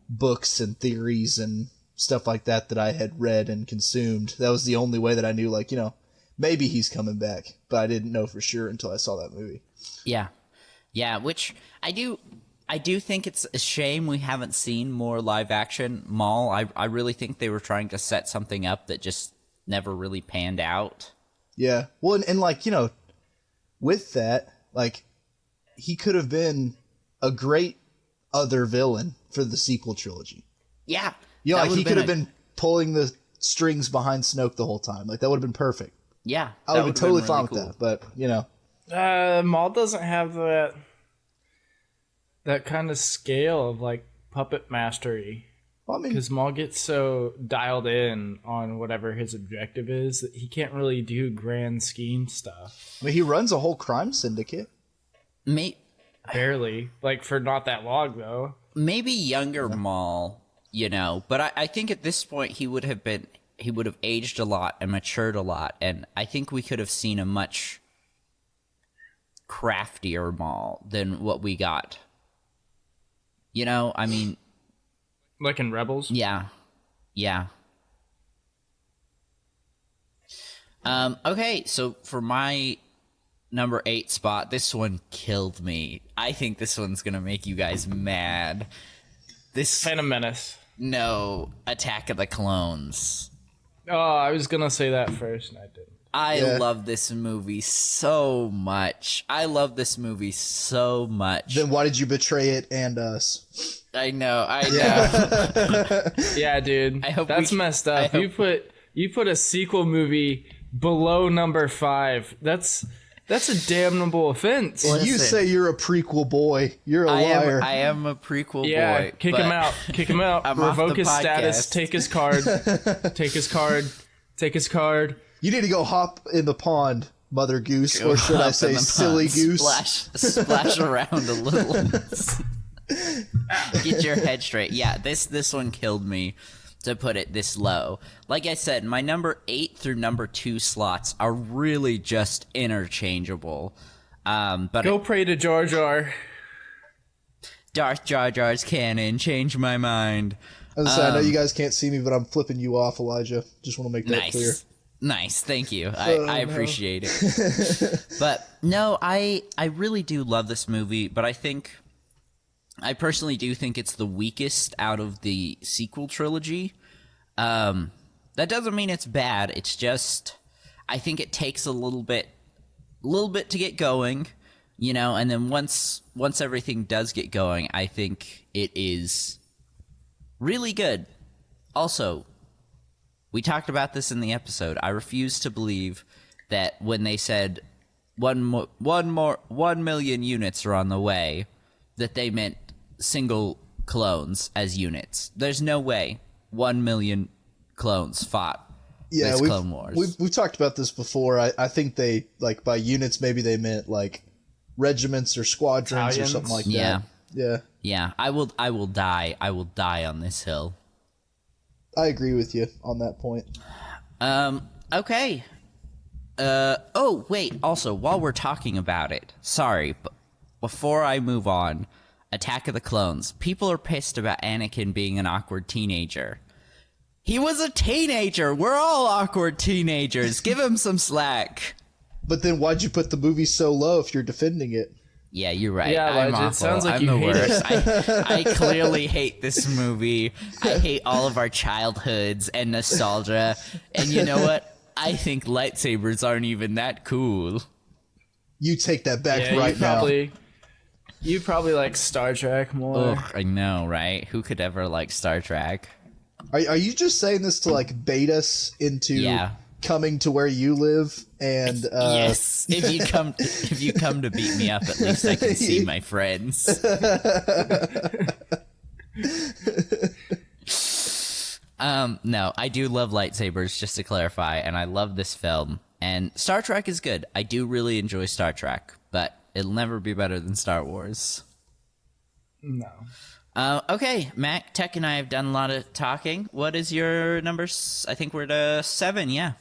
Speaker 5: books and theories and stuff like that I had read and consumed. That was the only way that I knew, like, you know, maybe he's coming back, but I didn't know for sure until I saw that movie.
Speaker 3: Yeah, which I do think it's a shame we haven't seen more live action Maul. I really think they were trying to set something up that just never really panned out.
Speaker 5: Yeah. Well, and like, you know, with that, like, he could have been a great other villain for the sequel trilogy.
Speaker 3: Yeah.
Speaker 5: You know, like, he could have been pulling the strings behind Snoke the whole time. Like, that would have been perfect.
Speaker 3: Yeah.
Speaker 5: I would have been totally fine with that, but, you know.
Speaker 4: Maul doesn't have that kind of scale of, like, puppet mastery.
Speaker 5: Well, I mean,
Speaker 4: Because Maul gets so dialed in on whatever his objective is that he can't really do grand scheme stuff.
Speaker 5: he runs a whole crime syndicate.
Speaker 4: Barely. Like, for not that long, though.
Speaker 3: Maybe younger Maul, you know, but I think at this point he would have aged a lot and matured a lot, and I think we could have seen a much craftier Maul than what we got. You know, I mean,
Speaker 4: Like in Rebels?
Speaker 3: yeah. Okay, so for my number 8 spot, this one killed me. I think this one's gonna make you guys mad.
Speaker 4: Phantom Menace.
Speaker 3: No, Attack of the Clones.
Speaker 4: Oh, I was gonna say that first, and I didn't.
Speaker 3: I
Speaker 5: Yeah.
Speaker 3: love this movie so much. I love this movie so much.
Speaker 5: Then why did you betray it and us?
Speaker 3: I know.
Speaker 4: Yeah, dude.
Speaker 3: I hope
Speaker 4: that's
Speaker 3: we-
Speaker 4: messed
Speaker 3: I
Speaker 4: up.
Speaker 3: hope-
Speaker 4: You put a sequel movie below number 5. That's a damnable offense.
Speaker 5: And you
Speaker 3: Listen.
Speaker 5: say you're a prequel boy. You're a liar.
Speaker 3: I am a prequel
Speaker 4: Yeah,
Speaker 3: boy.
Speaker 4: kick
Speaker 3: but
Speaker 4: him out. Kick him out.
Speaker 3: I'm off
Speaker 4: Revoke
Speaker 3: the
Speaker 4: his status.
Speaker 3: podcast.
Speaker 4: Take his card. Take his card. Take his card.
Speaker 5: You need to go hop in the pond, Mother Goose, or should
Speaker 3: Up
Speaker 5: I
Speaker 3: in
Speaker 5: say
Speaker 3: the
Speaker 5: silly
Speaker 3: pond,
Speaker 5: goose?
Speaker 3: Splash around a little. Get your head straight. Yeah, this one killed me to put it this low. Like I said, my number 8 through number 2 slots are really just interchangeable. But
Speaker 4: Go pray to Jar Jar.
Speaker 3: Darth Jar Jar's canon changed my mind.
Speaker 5: I know you guys can't see me, but I'm flipping you off, Elijah. Just want to make that clear.
Speaker 3: Nice, thank you. I appreciate it. But no, I really do love this movie, but I personally do think it's the weakest out of the sequel trilogy. That doesn't mean it's bad. It's just I think it takes a little bit to get going, and then once everything does get going, I think it is really good. Also, we talked about this in the episode. I refuse to believe that when they said 1 million units are on the way, that they meant single clones as units. There's no way 1 million clones fought this Clone Wars.
Speaker 5: We've talked about this before. I think they, like, by units, maybe they meant, like, regiments or squadrons
Speaker 4: Battalions.
Speaker 5: or something like
Speaker 3: Yeah.
Speaker 5: that. Yeah.
Speaker 3: Yeah, I will die. I will die on this hill.
Speaker 5: I agree with you on that point.
Speaker 3: Okay. Oh, wait, also, while we're talking about it, sorry, but before I move on, Attack of the Clones. People are pissed about Anakin being an awkward teenager. He was a teenager! We're all awkward teenagers! Give him some slack!
Speaker 5: But then why'd you put the movie so low if you're defending it?
Speaker 3: Yeah, you're right.
Speaker 4: Yeah,
Speaker 3: I'm
Speaker 4: Elijah,
Speaker 3: awful.
Speaker 4: it sounds like
Speaker 3: I'm
Speaker 4: you
Speaker 3: the
Speaker 4: hate
Speaker 3: worst. I clearly hate this movie. I hate all of our childhoods and nostalgia. And you know what? I think lightsabers aren't even that cool.
Speaker 5: You take that back
Speaker 4: Yeah,
Speaker 5: right now.
Speaker 4: You probably like Star Trek more.
Speaker 3: Ugh, I know, right? Who could ever like Star Trek?
Speaker 5: Are you just saying this to, like, bait us into
Speaker 3: Yeah.
Speaker 5: coming to where you live? And
Speaker 3: Yes. If you come to beat me up, at least I can see my friends. No, I do love lightsabers, just to clarify, and I love this film. And Star Trek is good. I do really enjoy Star Trek, but it'll never be better than Star Wars.
Speaker 4: No.
Speaker 3: Okay, Mac, Tech, and I have done a lot of talking. What is your number? I think we're to 7, yeah.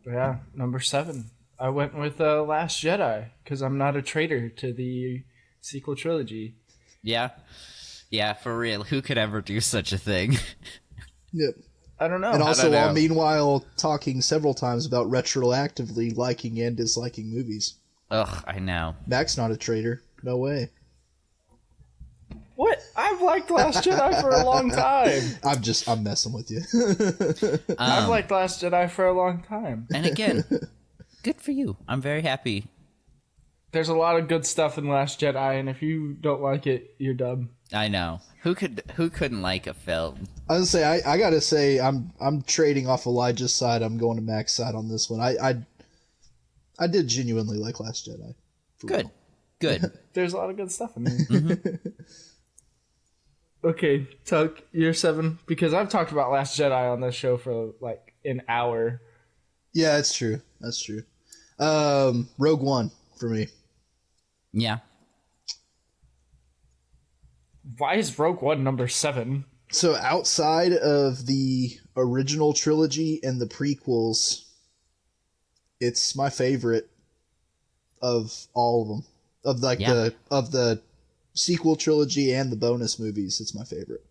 Speaker 4: Yeah, number 7. I went with Last Jedi because I'm not a traitor to the sequel trilogy.
Speaker 3: Yeah? Yeah, for real. Who could ever do such a thing?
Speaker 5: yep.
Speaker 4: I don't know.
Speaker 5: And also,
Speaker 3: know.
Speaker 5: while meanwhile talking several times about retroactively liking and disliking movies.
Speaker 3: Ugh, I know.
Speaker 5: Mac's not a traitor. No way.
Speaker 4: What? I've liked Last Jedi for a long time.
Speaker 5: I'm messing with you.
Speaker 4: I've liked Last Jedi for a long time.
Speaker 3: And again, good for you. I'm very happy.
Speaker 4: There's a lot of good stuff in Last Jedi, and if you don't like it, you're dumb.
Speaker 3: I know. Who couldn't like a film?
Speaker 5: I was gonna say I gotta say I'm trading off Elijah's side. I'm going to Mac's side on this one. I did genuinely like Last Jedi.
Speaker 3: Good. Good.
Speaker 4: There's a lot of good stuff in there. Okay, Tuck, you're 7, because I've talked about Last Jedi on this show for like an hour.
Speaker 5: Yeah, that's true. That's true. Rogue One for me.
Speaker 3: Yeah.
Speaker 4: Why is Rogue One number 7?
Speaker 5: So outside of the original trilogy and the prequels, it's my favorite of all of them. Of like
Speaker 3: Yeah.
Speaker 5: the sequel trilogy and the bonus movies, it's my favorite.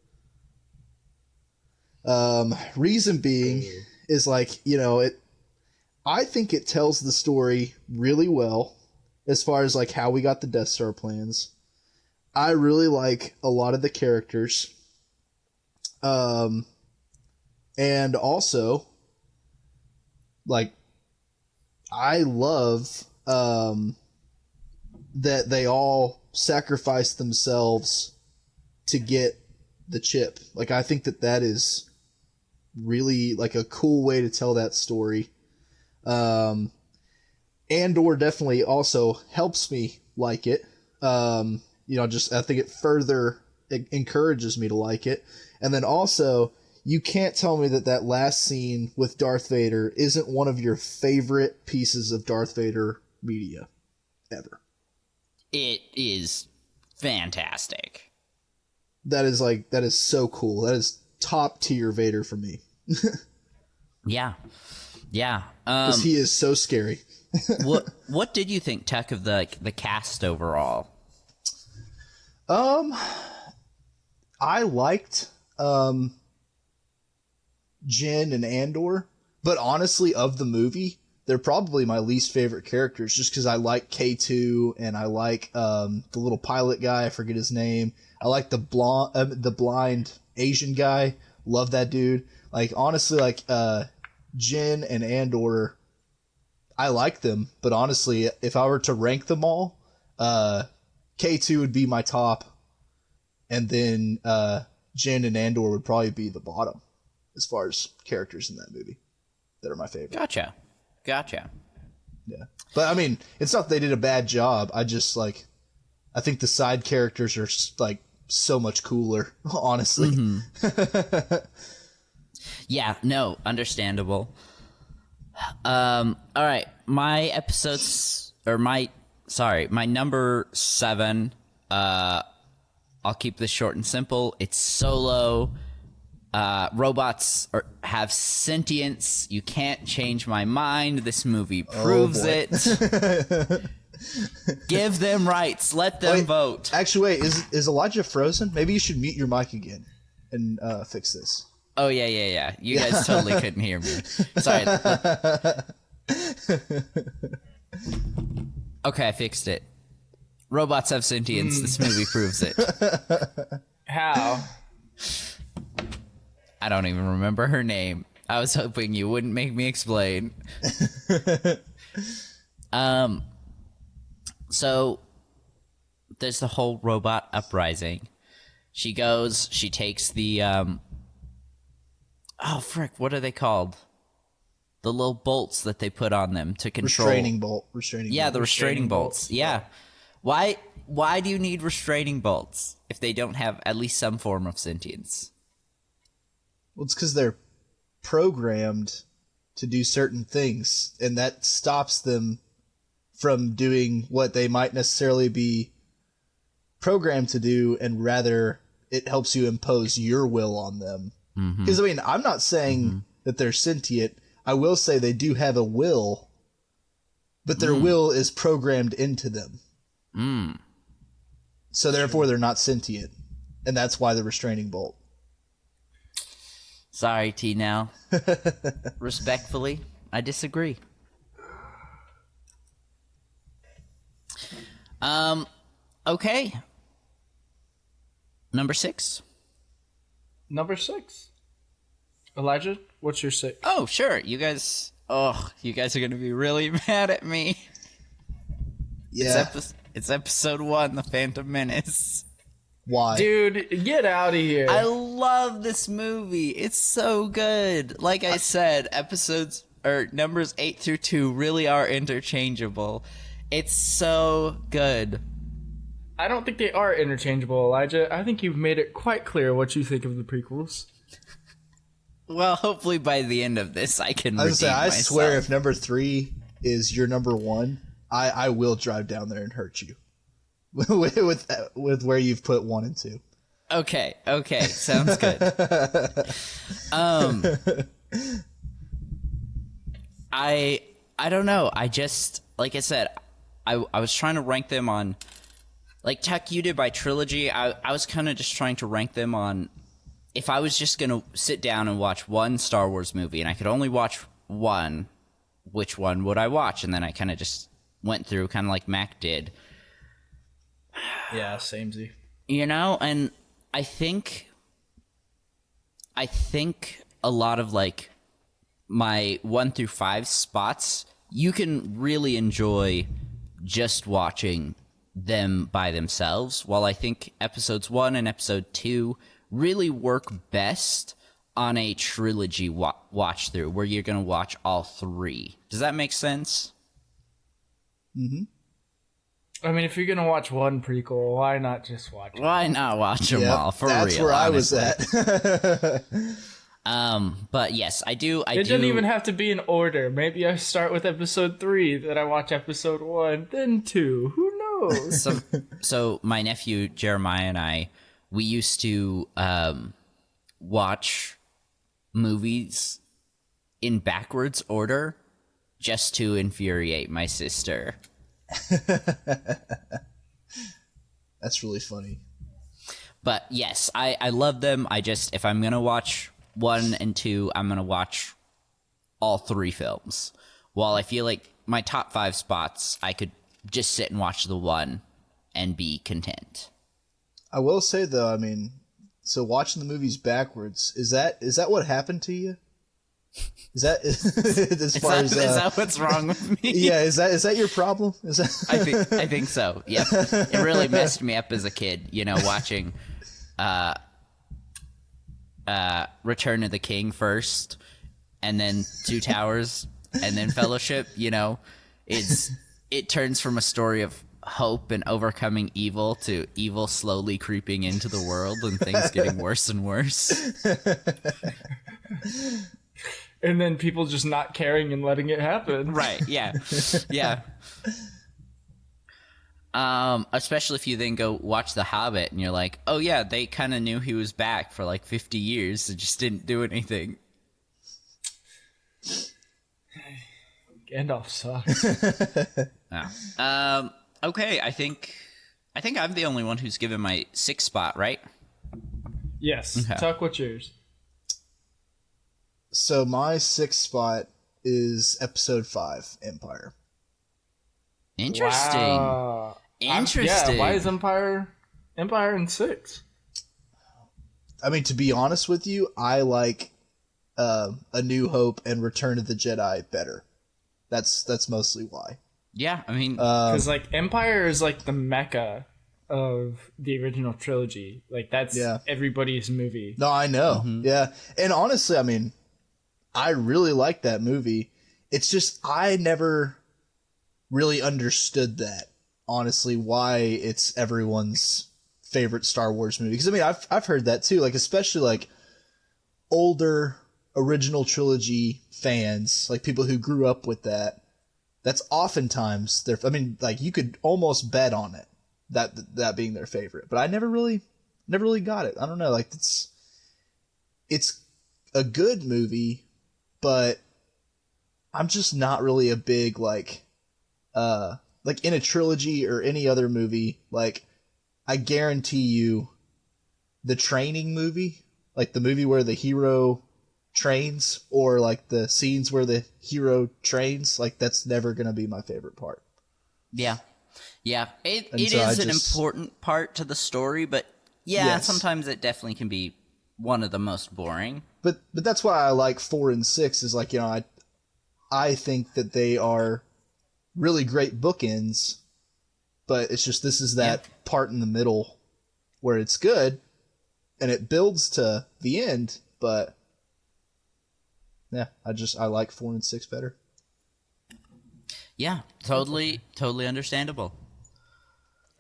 Speaker 5: Reason being is, like, I think it tells the story really well as far as like how we got the Death Star plans. I really like a lot of the characters. And also, like, I love that they all sacrifice themselves to get the chip. Like, I think that is really like a cool way to tell that story. Andor definitely also helps me like it. Just I think it further encourages me to like it. And then also, you can't tell me that last scene with Darth Vader isn't one of your favorite pieces of Darth Vader media ever.
Speaker 3: It is fantastic.
Speaker 5: That is so cool. That is top tier Vader for me.
Speaker 3: Yeah.
Speaker 5: Because he is so scary.
Speaker 3: What did you think, Tech, of the cast overall?
Speaker 5: I liked Jin and Andor, but honestly, of the movie, they're probably my least favorite characters, just because I like K2 and I like the little pilot guy. I forget his name. I like the blind Asian guy. Love that dude. Like, honestly, like Jin and Andor, I like them, but honestly, if I were to rank them all, K2 would be my top, and then Jin and Andor would probably be the bottom as far as characters in that movie that are my favorite.
Speaker 3: Gotcha.
Speaker 5: Yeah. But I mean, it's not that they did a bad job. I just I think the side characters are like so much cooler, honestly.
Speaker 3: Mm-hmm. Yeah, no, understandable. All right, my number 7, I'll keep this short and simple. It's Solo. Robots have sentience. You can't change my mind. This movie proves it. Give them rights. Let them vote.
Speaker 5: Actually, wait, is Elijah frozen? Maybe you should mute your mic again and fix this.
Speaker 3: Oh, yeah. You guys totally couldn't hear me. Sorry. Okay, I fixed it. Robots have sentience. This movie proves it.
Speaker 4: How?
Speaker 3: I don't even remember her name. I was hoping you wouldn't make me explain. So there's the whole robot uprising. She takes the oh frick, what are they called? The little bolts that they put on them to control.
Speaker 5: Restraining bolt.
Speaker 3: The restraining bolts. Yeah. Why do you need restraining bolts if they don't have at least some form of sentience?
Speaker 5: Well, it's because they're programmed to do certain things, and that stops them from doing what they might necessarily be programmed to do, and rather it helps you impose your will on them. Because, I mean, I'm not saying that they're sentient. I will say they do have a will, but their will is programmed into them. So therefore they're not sentient, and that's why the restraining bolt.
Speaker 3: Sorry, T now. Respectfully, I disagree. Okay. Number 6.
Speaker 4: Elijah, what's your 6?
Speaker 3: Oh, sure. You guys are going to be really mad at me.
Speaker 5: Yeah.
Speaker 3: It's episode 1, The Phantom Menace.
Speaker 5: Why?
Speaker 4: Dude, get out of here.
Speaker 3: I love this movie. It's so good. Like I said, numbers 8 through 2 really are interchangeable. It's so good.
Speaker 4: I don't think they are interchangeable, Elijah. I think you've made it quite clear what you think of the prequels.
Speaker 3: Well, hopefully by the end of this, I can redeem myself.
Speaker 5: I swear, if number 3 is your number 1, I will drive down there and hurt you. with where you've put 1 and 2.
Speaker 3: Okay, sounds good. I don't know. I just, like I said, I was trying to rank them on, like Tech, you did by trilogy. I was kind of just trying to rank them on, if I was just gonna sit down and watch one Star Wars movie and I could only watch one, which one would I watch? And then I kind of just went through, kind of like Mac did.
Speaker 4: Yeah, samey.
Speaker 3: You know, and I think a lot of like my 1 through 5 spots you can really enjoy just watching them by themselves, while I think episodes 1 and episode 2 really work best on a trilogy watch through, where you're going to watch all 3. Does that make sense?
Speaker 5: Mm-hmm.
Speaker 4: I mean, if you're gonna watch one prequel, why not just watch it?
Speaker 3: Why not watch them all for
Speaker 5: that's
Speaker 3: real?
Speaker 5: Where
Speaker 3: honestly.
Speaker 5: I was at.
Speaker 3: But yes, I do.
Speaker 4: It doesn't even have to be in order. Maybe I start with episode 3, then I watch episode 1, then 2. Who knows?
Speaker 3: So my nephew Jeremiah and I, we used to watch movies in backwards order just to infuriate my sister.
Speaker 5: That's really funny.
Speaker 3: But yes, I love them. I just, if I'm gonna watch 1 and 2, I'm gonna watch all 3 films. While I feel like my top 5 spots, I could just sit and watch the 1 and be content.
Speaker 5: I will say though, I mean, so watching the movies backwards, is that what happened to you? Is that as far as
Speaker 3: Is that what's wrong with me?
Speaker 5: yeah? Is that your problem? Is that
Speaker 3: I think so. Yeah, it really messed me up as a kid. You know, watching Return of the King first, and then Two Towers, and then Fellowship. You know, it turns from a story of hope and overcoming evil to evil slowly creeping into the world and things getting worse and worse.
Speaker 4: And then people just not caring and letting it happen.
Speaker 3: Right, yeah. Yeah. Especially if you then go watch The Hobbit and you're like, oh yeah, they kind of knew he was back for like 50 years and just didn't do anything.
Speaker 4: Gandalf sucks.
Speaker 3: Oh. Okay, I think I'm the only one who's given my 6th spot, right?
Speaker 4: Yes.
Speaker 3: Okay.
Speaker 4: Tuck, what's yours?
Speaker 5: So my 6th spot is episode 5, Empire.
Speaker 3: Interesting.
Speaker 4: Wow.
Speaker 3: Interesting.
Speaker 4: Yeah, why is Empire in 6?
Speaker 5: I mean, to be honest with you, I like A New Hope and Return of the Jedi better. That's mostly why.
Speaker 3: Yeah, I mean,
Speaker 4: Because like Empire is like the mecca of the original trilogy. Like that's everybody's movie.
Speaker 5: No, I know. Yeah. And honestly, I mean, I really like that movie. It's just I never really understood that, honestly, why it's everyone's favorite Star Wars movie. Because I mean, I've heard that too. Like especially like older original trilogy fans, like people who grew up with that. That's oftentimes their. I mean, like you could almost bet on it that being their favorite. But I never really got it. I don't know. Like it's a good movie, but I'm just not really a big like in a trilogy or any other movie. Like I guarantee you, the training movie, like the movie where the hero trains, or like the scenes where the hero trains, like that's never gonna be my favorite part.
Speaker 3: yeah. It
Speaker 5: so
Speaker 3: is an important part to the story, but
Speaker 5: Yes.
Speaker 3: sometimes it definitely can be one of the most boring.
Speaker 5: But that's why I like 4 and 6 is like, you know, I think that they are really great bookends, but it's just this is that part in the middle where it's good and it builds to the end, but yeah, I like 4 and 6 better.
Speaker 3: Yeah, totally understandable.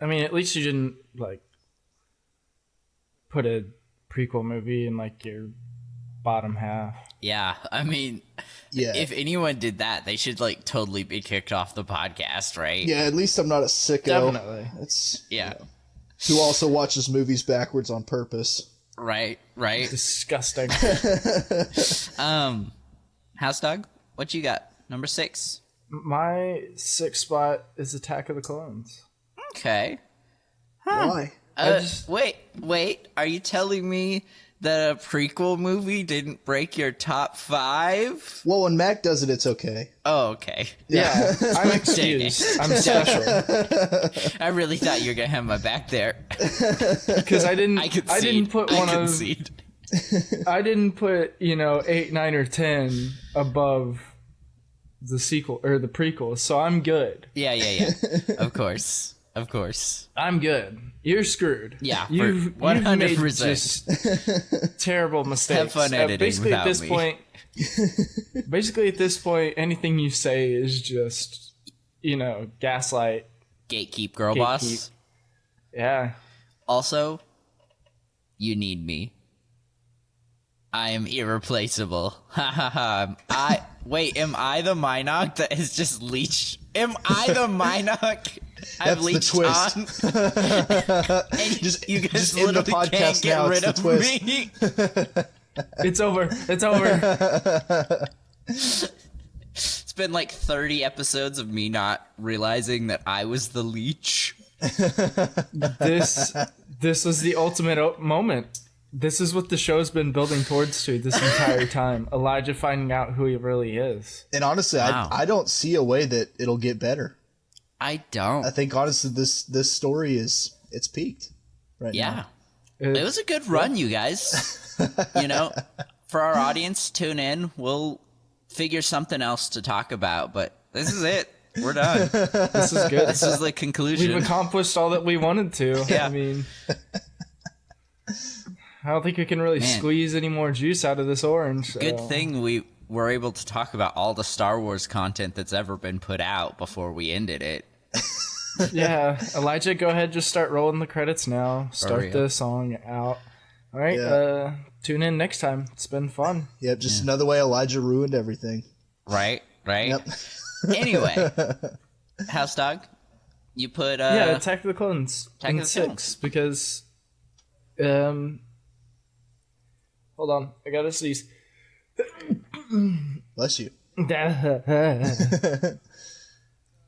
Speaker 4: I mean, at least you didn't like put a prequel movie in like your bottom half.
Speaker 3: Yeah, I mean,
Speaker 5: Yeah.
Speaker 3: if anyone did that, they should like totally be kicked off the podcast, right?
Speaker 5: Yeah, at least I'm not a sicko.
Speaker 4: Definitely.
Speaker 5: It's
Speaker 3: Yeah.
Speaker 5: who also watches movies backwards on purpose.
Speaker 3: Right.
Speaker 4: Disgusting.
Speaker 3: HouseDog, what you got? Number 6.
Speaker 4: My 6th spot is Attack of the Clones.
Speaker 3: Okay.
Speaker 5: Why?
Speaker 3: Wait. Are you telling me that a prequel movie didn't break your top 5?
Speaker 5: Well, when Mac does it, it's okay.
Speaker 3: Oh, okay.
Speaker 4: Yeah, I'm excused. I'm special
Speaker 3: I really thought you were gonna have my back there.
Speaker 4: because I didn't put one of
Speaker 3: concede.
Speaker 4: I didn't put 8, 9, or 10 above the sequel or the prequel, so I'm good.
Speaker 3: Yeah. Of course.
Speaker 4: I'm good. You're screwed.
Speaker 3: Yeah, for
Speaker 4: you've
Speaker 3: 100%.
Speaker 4: made just terrible mistakes.
Speaker 3: Have fun editing
Speaker 4: basically
Speaker 3: without
Speaker 4: at this
Speaker 3: me.
Speaker 4: point. Basically, at this point, anything you say is just, gaslight.
Speaker 3: Gatekeep, girl boss.
Speaker 4: Gatekeep. Yeah.
Speaker 3: Also, you need me. I am irreplaceable. Ha ha ha. Wait, am I the Minoc that has just leached? Am I the Minoc I've
Speaker 5: That's the
Speaker 3: leached
Speaker 5: twist.
Speaker 3: on? And
Speaker 5: Just-
Speaker 3: you guys
Speaker 5: just in the
Speaker 3: literally can't
Speaker 5: podcast
Speaker 3: get
Speaker 5: now,
Speaker 3: rid
Speaker 5: it's
Speaker 3: of
Speaker 5: the twist.
Speaker 3: me.
Speaker 4: It's over. It's over.
Speaker 3: It's been like 30 episodes of me not realizing that I was the leech.
Speaker 4: This was the ultimate moment. This is what the show's been building towards to this entire time. Elijah finding out who he really is.
Speaker 5: And honestly,
Speaker 3: Wow.
Speaker 5: I don't see a way that it'll get better.
Speaker 3: I don't.
Speaker 5: I think honestly, this story it's peaked right
Speaker 3: Yeah.
Speaker 5: now.
Speaker 3: It was a good run, you guys. For our audience, tune in. We'll figure something else to talk about, but this is it. We're done.
Speaker 4: This is good.
Speaker 3: This is the conclusion.
Speaker 4: We've accomplished all that we wanted to.
Speaker 3: Yeah.
Speaker 4: I mean, I don't think we can really
Speaker 3: Man.
Speaker 4: squeeze any more juice out of this orange. So.
Speaker 3: Good thing we were able to talk about all the Star Wars content that's ever been put out before we ended it.
Speaker 4: Yeah, Elijah, go ahead, just start rolling the credits now. Start
Speaker 3: real.
Speaker 4: the song out. All right,
Speaker 5: Yeah.
Speaker 4: tune in next time. It's been fun.
Speaker 5: Yep, just another way Elijah ruined everything.
Speaker 3: Right?
Speaker 5: Yep.
Speaker 3: Anyway, HouseDog, you put
Speaker 4: Yeah, Attack of the Clones
Speaker 3: Attack
Speaker 4: in
Speaker 3: of the
Speaker 4: 6 because, hold on, I gotta sneeze.
Speaker 5: Bless you.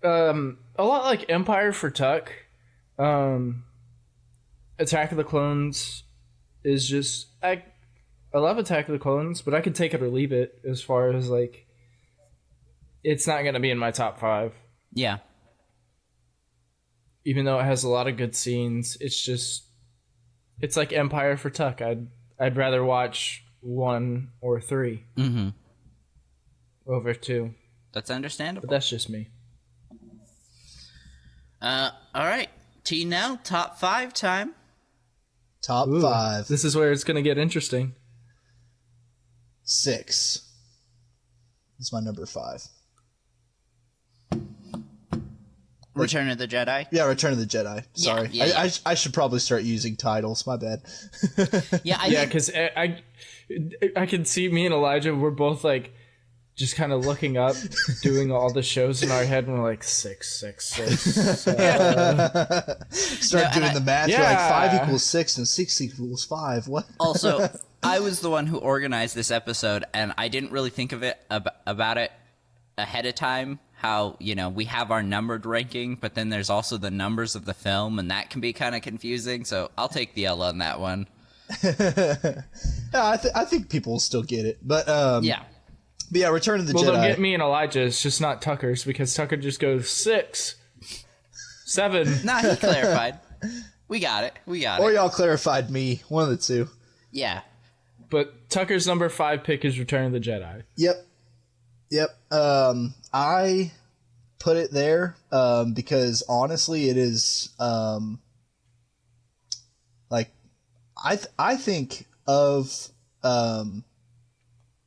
Speaker 4: A lot like Empire for Tuck. Attack of the Clones is just I love Attack of the Clones, but I could take it or leave it as far as like it's not gonna be in my top 5.
Speaker 3: yeah.
Speaker 4: Even though it has a lot of good scenes, it's like Empire for Tuck. I'd rather watch 1 or 3 over 2.
Speaker 3: That's understandable.
Speaker 4: But that's just me.
Speaker 3: All right. T now, top 5 time.
Speaker 5: Top
Speaker 4: Ooh,
Speaker 5: 5.
Speaker 4: This is where it's gonna get interesting.
Speaker 5: 6 is my number 5.
Speaker 3: Return of the Jedi.
Speaker 5: Yeah, Return of the Jedi. Sorry,
Speaker 3: yeah.
Speaker 5: I should probably start using titles. My bad.
Speaker 3: Yeah, I
Speaker 4: Yeah,
Speaker 3: think,
Speaker 4: because I can see me and Elijah. We're both like just kind of looking up, doing all the shows in our head, and we're like 6.
Speaker 5: Start doing the math. You're like
Speaker 4: Yeah.
Speaker 5: 5 equals 6 and 6 equals 5. What?
Speaker 3: also, I was the one who organized this episode, and I didn't really think of it about it ahead of time. How, we have our numbered ranking, but then there's also the numbers of the film, and that can be kind of confusing. So I'll take the L on that one.
Speaker 5: Yeah, I think people will still get it. But
Speaker 3: Yeah.
Speaker 5: But yeah, Return of the
Speaker 4: Well,
Speaker 5: Jedi.
Speaker 4: they'll get me and Elijah. It's just not Tucker's because Tucker just goes 6, 7.
Speaker 3: Nah, he clarified. We got it.
Speaker 5: Or y'all clarified me. One of the two.
Speaker 3: Yeah.
Speaker 4: But Tucker's number 5 pick is Return of the Jedi.
Speaker 5: Yep. I put it there because honestly, it is like I think of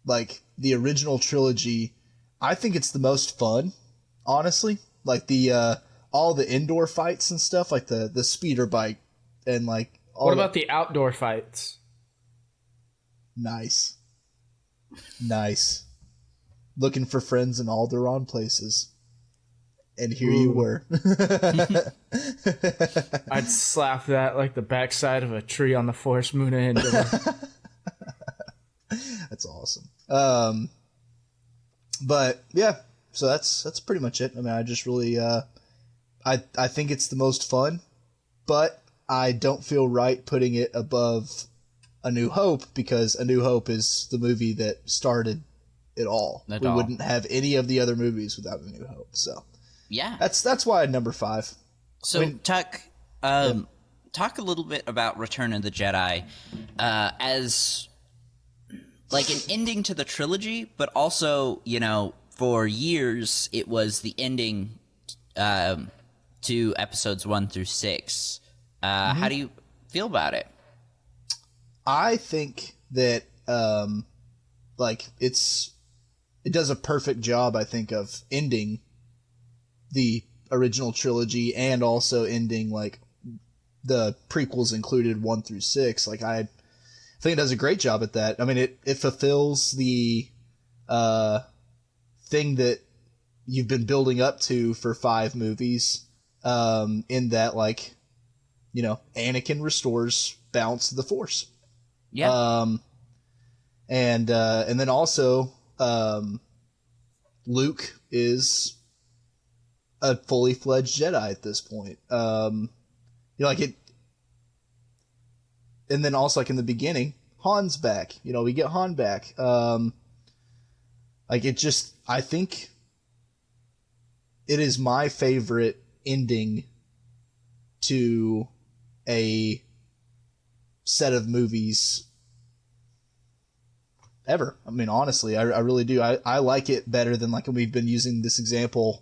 Speaker 5: like the original trilogy. I think it's the most fun, honestly. Like the all the indoor fights and stuff, like the speeder bike and like all
Speaker 4: What about the outdoor fights?
Speaker 5: Nice. Looking for friends in all the wrong places. And here you were.
Speaker 4: I'd slap that like the backside of a tree on the Force Moon and
Speaker 5: That's awesome. But yeah, so that's pretty much it. I mean, I just really I think it's the most fun, but I don't feel right putting it above A New Hope because A New Hope is the movie that started it all.
Speaker 3: It
Speaker 5: We
Speaker 3: all.
Speaker 5: wouldn't have any of the other movies without A New Hope. So
Speaker 3: Yeah.
Speaker 5: that's why I'm number 5.
Speaker 3: So, Tuck, talk a little bit about Return of the Jedi as like an ending to the trilogy, but also, for years, it was the ending to episodes 1 through 6. How do you feel about it?
Speaker 5: I think that it does a perfect job, I think, of ending the original trilogy and also ending like the prequels included 1 through 6. Like I think it does a great job at that. I mean, it fulfills the thing that you've been building up to for 5 movies, in that, like, you know, Anakin restores balance to the Force.
Speaker 3: Yeah.
Speaker 5: And then also, Luke is a fully fledged Jedi at this point. You know, like it, and then also like in the beginning, Han's back. You know, we get Han back. Like it just, I think it is my favorite ending to a set of movies ever. I mean, honestly, I really do. I like it better than, like, we've been using this example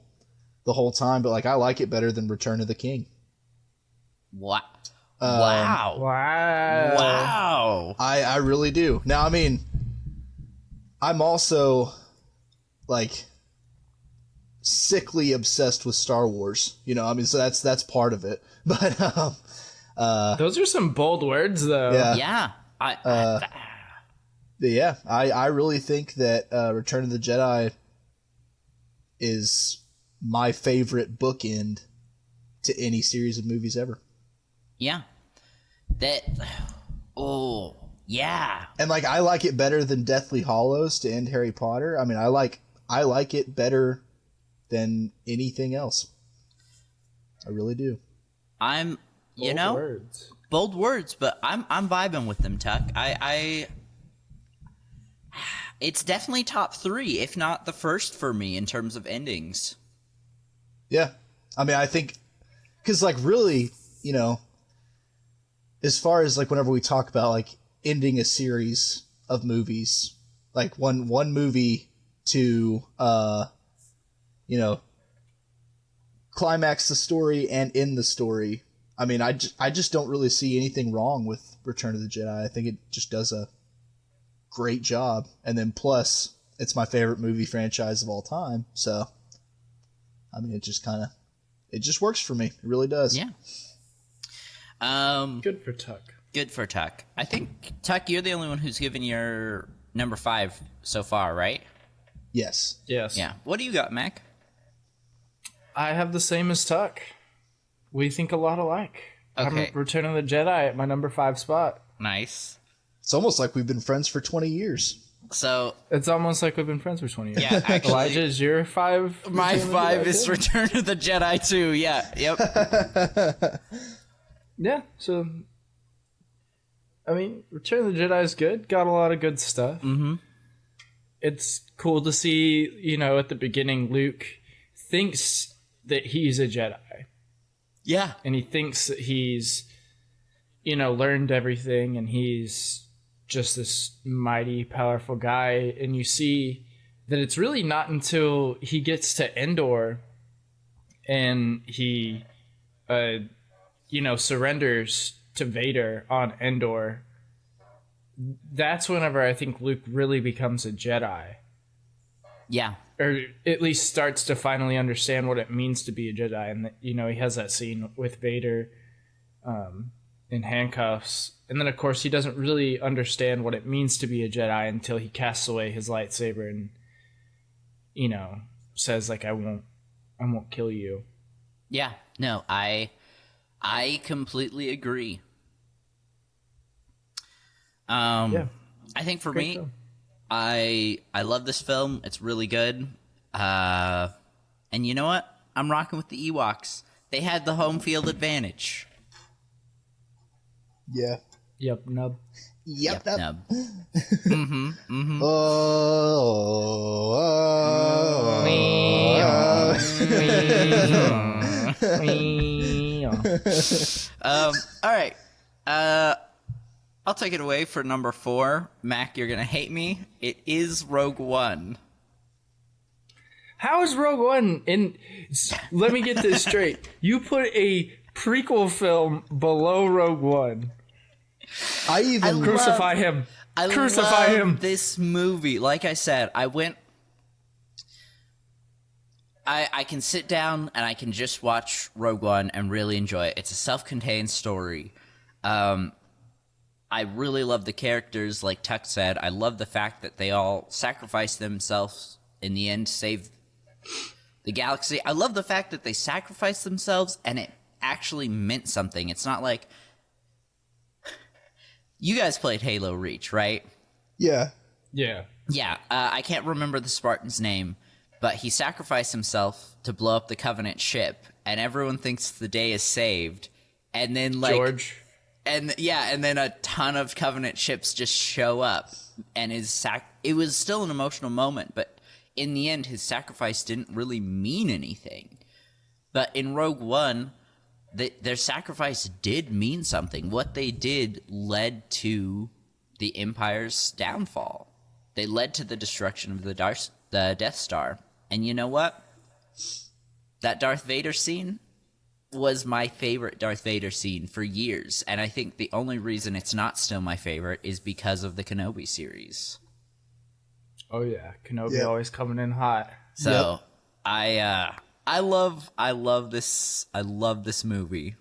Speaker 5: the whole time, but like I like it better than Return of the King.
Speaker 3: What? Wow.
Speaker 4: Wow.
Speaker 5: I really do. Now, I mean, I'm also like sickly obsessed with Star Wars. You know, I mean, so that's part of it. But
Speaker 4: Those are some bold words, though.
Speaker 5: Yeah.
Speaker 3: Yeah.
Speaker 5: I really think that Return of the Jedi is my favorite bookend to any series of movies ever.
Speaker 3: Yeah. Oh, yeah.
Speaker 5: And like I like it better than Deathly Hallows to end Harry Potter. I mean, I like it better than anything else. I really do.
Speaker 3: I'm, you
Speaker 4: Bold
Speaker 3: know,
Speaker 4: words.
Speaker 3: bold words, but I'm vibing with them, Tuck. It's definitely top 3, if not the first for me in terms of endings.
Speaker 5: Yeah. I mean, I think, because like really, you know, as far as like whenever we talk about like ending a series of movies, like one movie to, you know, climax the story and end the story. I mean, I just don't really see anything wrong with Return of the Jedi. I think it just does a great job. And then plus, it's my favorite movie franchise of all time. So, I mean, it just works for me. It really does.
Speaker 3: Yeah.
Speaker 4: Good for Tuck.
Speaker 3: Good for Tuck. I think, Tuck, you're the only one who's given your number 5 so far, right?
Speaker 5: Yes.
Speaker 4: Yes.
Speaker 3: Yeah. What do you got, Mac?
Speaker 4: I have the same as Tuck. We think a lot alike.
Speaker 3: Okay.
Speaker 4: I'm Return of the Jedi at my number 5 spot.
Speaker 3: Nice.
Speaker 5: It's almost like we've been friends for 20 years.
Speaker 3: So,
Speaker 4: It's almost like we've been friends for 20 years.
Speaker 3: yeah, actually,
Speaker 4: Elijah, is your 5?
Speaker 3: my
Speaker 4: Return of the
Speaker 3: 5
Speaker 4: Jedi
Speaker 3: is
Speaker 4: too?
Speaker 3: Return of the Jedi too. Yeah. Yep.
Speaker 4: Yeah, so I mean, Return of the Jedi is good. Got a lot of good stuff. Mm-hmm. It's cool to see, you know, at the beginning, Luke thinks that he's a Jedi.
Speaker 3: Yeah.
Speaker 4: And he thinks that he's, you know, learned everything and he's just this mighty, powerful guy. And you see that it's really not until he gets to Endor and he, you know, surrenders to Vader on Endor. That's whenever I think Luke really becomes a Jedi.
Speaker 3: Yeah.
Speaker 4: Or at least starts to finally understand what it means to be a Jedi. And, you know, he has that scene with Vader in handcuffs. And then, of course, he doesn't really understand what it means to be a Jedi until he casts away his lightsaber and, you know, says, like, I won't kill you.
Speaker 3: Yeah. No, I completely agree.
Speaker 4: Yeah.
Speaker 3: I think for
Speaker 4: Great
Speaker 3: me,
Speaker 4: film.
Speaker 3: I love this film. It's really good. And you know what? I'm rocking with the Ewoks. They had the home field advantage.
Speaker 5: Yeah.
Speaker 4: Yep, nub.
Speaker 5: Yep.
Speaker 3: Nub. All right. I'll take it away for number 4. Mac, you're gonna hate me. It is Rogue One.
Speaker 4: How is Rogue One in? Let me get this straight. You put a prequel film below Rogue One.
Speaker 5: I even
Speaker 4: Crucify him.
Speaker 3: I
Speaker 4: Crucify
Speaker 3: love
Speaker 4: him.
Speaker 3: this movie. Like I said, I can sit down and I can just watch Rogue One and really enjoy it. It's a self-contained story. I really love the characters, like Tuck said. I love the fact that they all sacrifice themselves in the end to save the galaxy. I love the fact that they sacrificed themselves and it actually meant something. It's not like... You guys played Halo Reach, right?
Speaker 5: yeah.
Speaker 4: Yeah.
Speaker 3: Yeah, I can't remember the Spartan's name, but he sacrificed himself to blow up the Covenant ship, and everyone thinks the day is saved. And then, like...
Speaker 4: George.
Speaker 3: And then a ton of Covenant ships just show up, and it was still an emotional moment, but in the end, his sacrifice didn't really mean anything. But in Rogue One, their sacrifice did mean something. What they did led to the Empire's downfall. They led to the destruction of the Death Star. And you know what? That Darth Vader scene was my favorite Darth Vader scene for years. And I think the only reason it's not still my favorite is because of the Kenobi series.
Speaker 4: Oh yeah, Kenobi
Speaker 5: Yeah.
Speaker 4: always coming in hot.
Speaker 3: So I love this movie.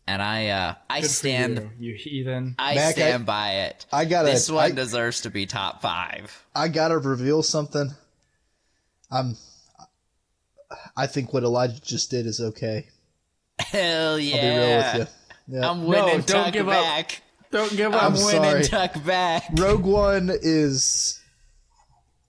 Speaker 3: And I
Speaker 4: Good for
Speaker 3: stand
Speaker 4: you heathen.
Speaker 3: I
Speaker 5: Mac,
Speaker 3: stand by it. This one deserves to be top 5.
Speaker 5: I gotta reveal something. I think what Elijah just did is okay.
Speaker 3: Hell yeah.
Speaker 5: I'll be real with you. Yeah.
Speaker 3: I'm winning
Speaker 4: don't
Speaker 3: Tuck
Speaker 4: give up.
Speaker 3: back.
Speaker 4: Don't give up.
Speaker 3: I'm
Speaker 5: I'm
Speaker 3: winning
Speaker 5: sorry.
Speaker 3: Tuck back.
Speaker 5: Rogue One is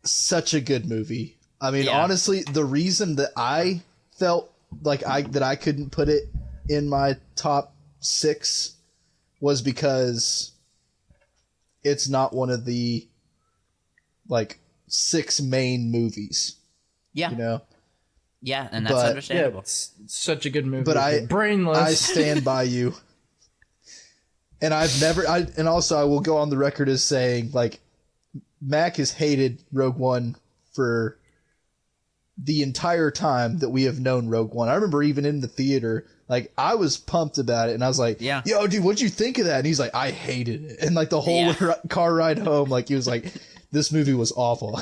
Speaker 5: such a good movie. I mean,
Speaker 3: Yeah.
Speaker 5: honestly, the reason that I felt like I couldn't put it in my top 6 was because it's not one of the like 6 main movies.
Speaker 3: Yeah.
Speaker 5: You know,
Speaker 3: Yeah, and that's
Speaker 5: But-
Speaker 4: Yeah,
Speaker 3: understandable.
Speaker 4: it's such a good movie.
Speaker 5: But I-
Speaker 4: brainless.
Speaker 5: I stand by you. And and also I will go on the record as saying, like, Mac has hated Rogue One for the entire time that we have known Rogue One. I remember even in the theater, like, I was pumped about it, and I was like,
Speaker 3: Yeah.
Speaker 5: yo, dude, what'd you think of that? And he's like, I hated it. And, like, the whole car ride home, like, he was like, this movie was awful.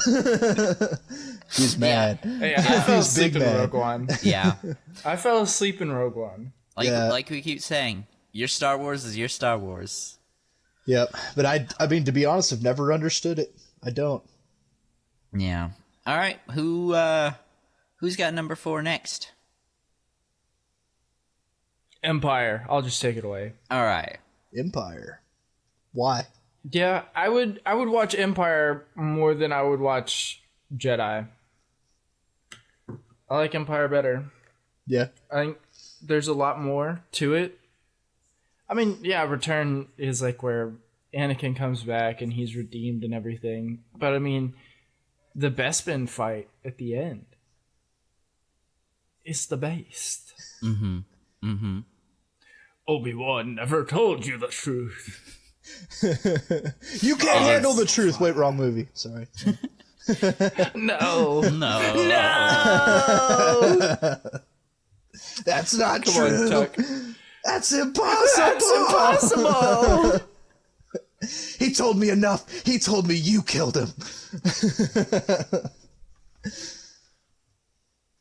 Speaker 5: He's mad.
Speaker 4: Hey, I fell
Speaker 5: He's
Speaker 4: asleep
Speaker 5: big
Speaker 4: in
Speaker 5: man.
Speaker 4: Rogue One.
Speaker 3: Yeah.
Speaker 4: I fell asleep in Rogue One.
Speaker 3: Like we keep saying, your Star Wars is your Star Wars.
Speaker 5: Yep. But I mean, to be honest, I've never understood it. I don't.
Speaker 3: Yeah. All right. Who's got number 4 next?
Speaker 4: Empire. I'll just take it away.
Speaker 3: All right.
Speaker 5: Empire. Why?
Speaker 4: Yeah, I would watch Empire more than I would watch Jedi. I like Empire better.
Speaker 5: Yeah.
Speaker 4: I think there's a lot more to it. I mean, yeah, Return is like where Anakin comes back and he's redeemed and everything. But I mean, the Bespin fight at the end is the best.
Speaker 3: Mm-hmm. Mm-hmm.
Speaker 4: Obi-Wan never told you the truth.
Speaker 5: You can't handle the truth. Wait, wrong movie. Sorry.
Speaker 4: No.
Speaker 3: No.
Speaker 5: That's not
Speaker 4: Come
Speaker 5: true.
Speaker 4: on, Tuck.
Speaker 5: That's impossible.
Speaker 4: That's impossible.
Speaker 5: He told me enough. He told me you killed him.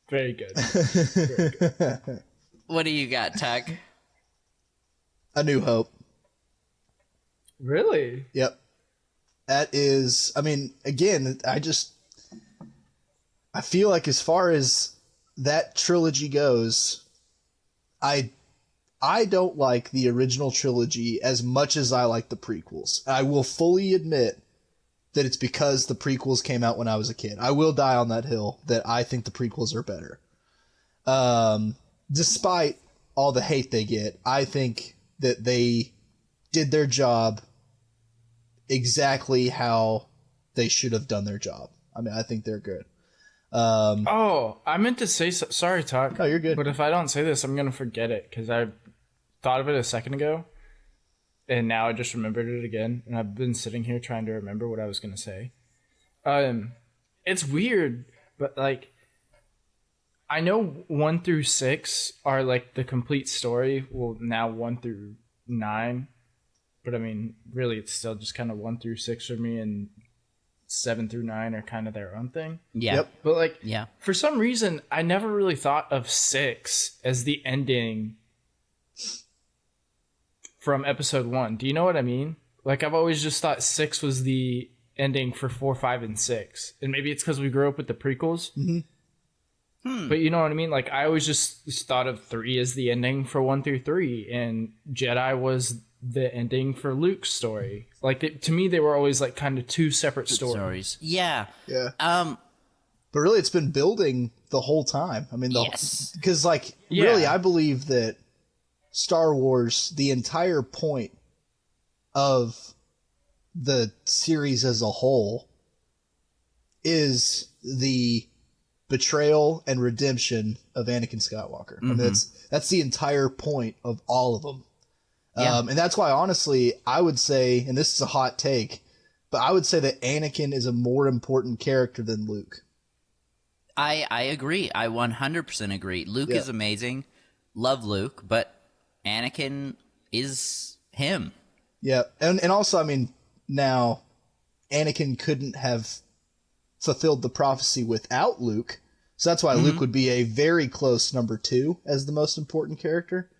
Speaker 4: Very good.
Speaker 3: What do you got, Tuck?
Speaker 5: A New Hope.
Speaker 4: Really?
Speaker 5: Yep. That is, I mean, again, I feel like as far as that trilogy goes, I don't like the original trilogy as much as I like the prequels. I will fully admit that it's because the prequels came out when I was a kid. I will die on that hill that I think the prequels are better. Despite all the hate they get, I think that they did their job exactly how they should have done their job. I mean, I think they're good.
Speaker 4: Oh, I meant to say sorry, Tuck.
Speaker 5: Oh, you're good.
Speaker 4: But if I don't say this, I'm gonna forget it because I thought of it a second ago, and now I just remembered it again. And I've been sitting here trying to remember what I was gonna say. It's weird, but like, I know 1 through 6 are like the complete story. Well, now 1 through 9, but I mean, really, it's still just kind of 1 through 6 for me, and 7 through 9 are kind of their own thing.
Speaker 3: Yeah.
Speaker 5: Yep.
Speaker 4: But like,
Speaker 3: Yeah.
Speaker 4: for some reason, I never really thought of 6 as the ending from episode 1. Do you know what I mean? Like, I've always just thought 6 was the ending for 4, 5, and 6. And maybe it's because we grew up with the prequels. But you know what I mean? Like, I always just thought of 3 as the ending for 1 through 3. And Jedi was the ending for Luke's story. Like, to me, they were always like kind of 2 separate stories.
Speaker 3: Yeah.
Speaker 5: Yeah.
Speaker 3: Um.
Speaker 5: But really, it's been building the whole time. I mean,
Speaker 3: Yes.
Speaker 5: because like
Speaker 4: Yeah.
Speaker 5: really, I believe that Star Wars, the entire point of the series as a whole, is the betrayal and redemption of Anakin Skywalker. I mean, that's the entire point of all of them.
Speaker 3: Yeah.
Speaker 5: And that's why, honestly, I would say, and this is a hot take, but I would say that Anakin is a more important character than Luke.
Speaker 3: I agree. I 100% agree. Luke
Speaker 5: Yeah.
Speaker 3: is amazing. Love Luke, but Anakin is him.
Speaker 5: Yeah, and also, I mean, now Anakin couldn't have fulfilled the prophecy without Luke, so that's why Luke would be a very close number 2 as the most important character.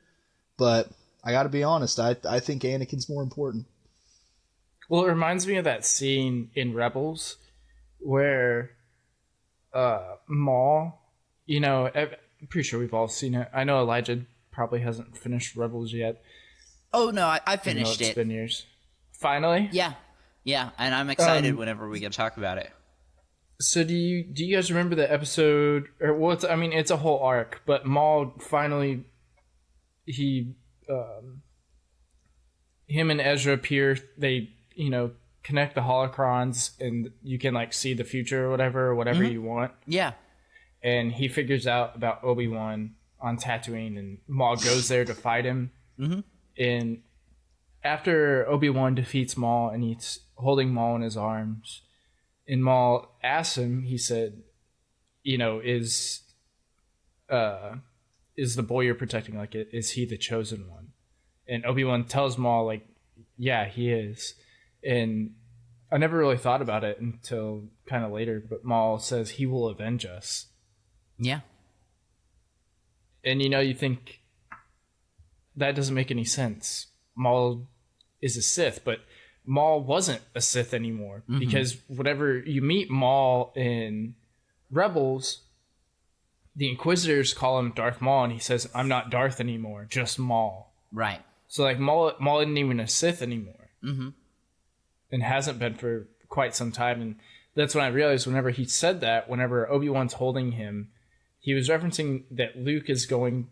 Speaker 5: But I got to be honest, I think Anakin's more important.
Speaker 4: Well, it reminds me of that scene in Rebels where Maul, you know, I'm pretty sure we've all seen it. I know Elijah probably hasn't finished Rebels yet.
Speaker 3: Oh, no, I
Speaker 4: Even though
Speaker 3: finished
Speaker 4: it's
Speaker 3: it.
Speaker 4: been years. Finally?
Speaker 3: Yeah. Yeah, and I'm excited whenever we get to talk about it.
Speaker 4: So do you guys remember the episode, or well, it's a whole arc, but Maul finally, him and Ezra appear, they, you know, connect the holocrons, and you can like see the future or whatever you want.
Speaker 3: Yeah.
Speaker 4: And he figures out about Obi-Wan on Tatooine, and Maul goes there to fight him. And after Obi-Wan defeats Maul, and he's holding Maul in his arms, and Maul asks him, he said, you know, is the boy you're protecting, like, is he the chosen one? And Obi-Wan tells Maul, like, yeah, he is. And I never really thought about it until kind of later, but Maul says he will avenge us.
Speaker 3: Yeah.
Speaker 4: And, you know, you think that doesn't make any sense. Maul is a Sith, but Maul wasn't a Sith anymore, because whenever you meet Maul in Rebels, the Inquisitors call him Darth Maul, and he says, I'm not Darth anymore, just Maul.
Speaker 3: Right.
Speaker 4: So, like, Maul isn't even a Sith anymore. And hasn't been for quite some time. And that's when I realized whenever he said that, whenever Obi-Wan's holding him, he was referencing that Luke is going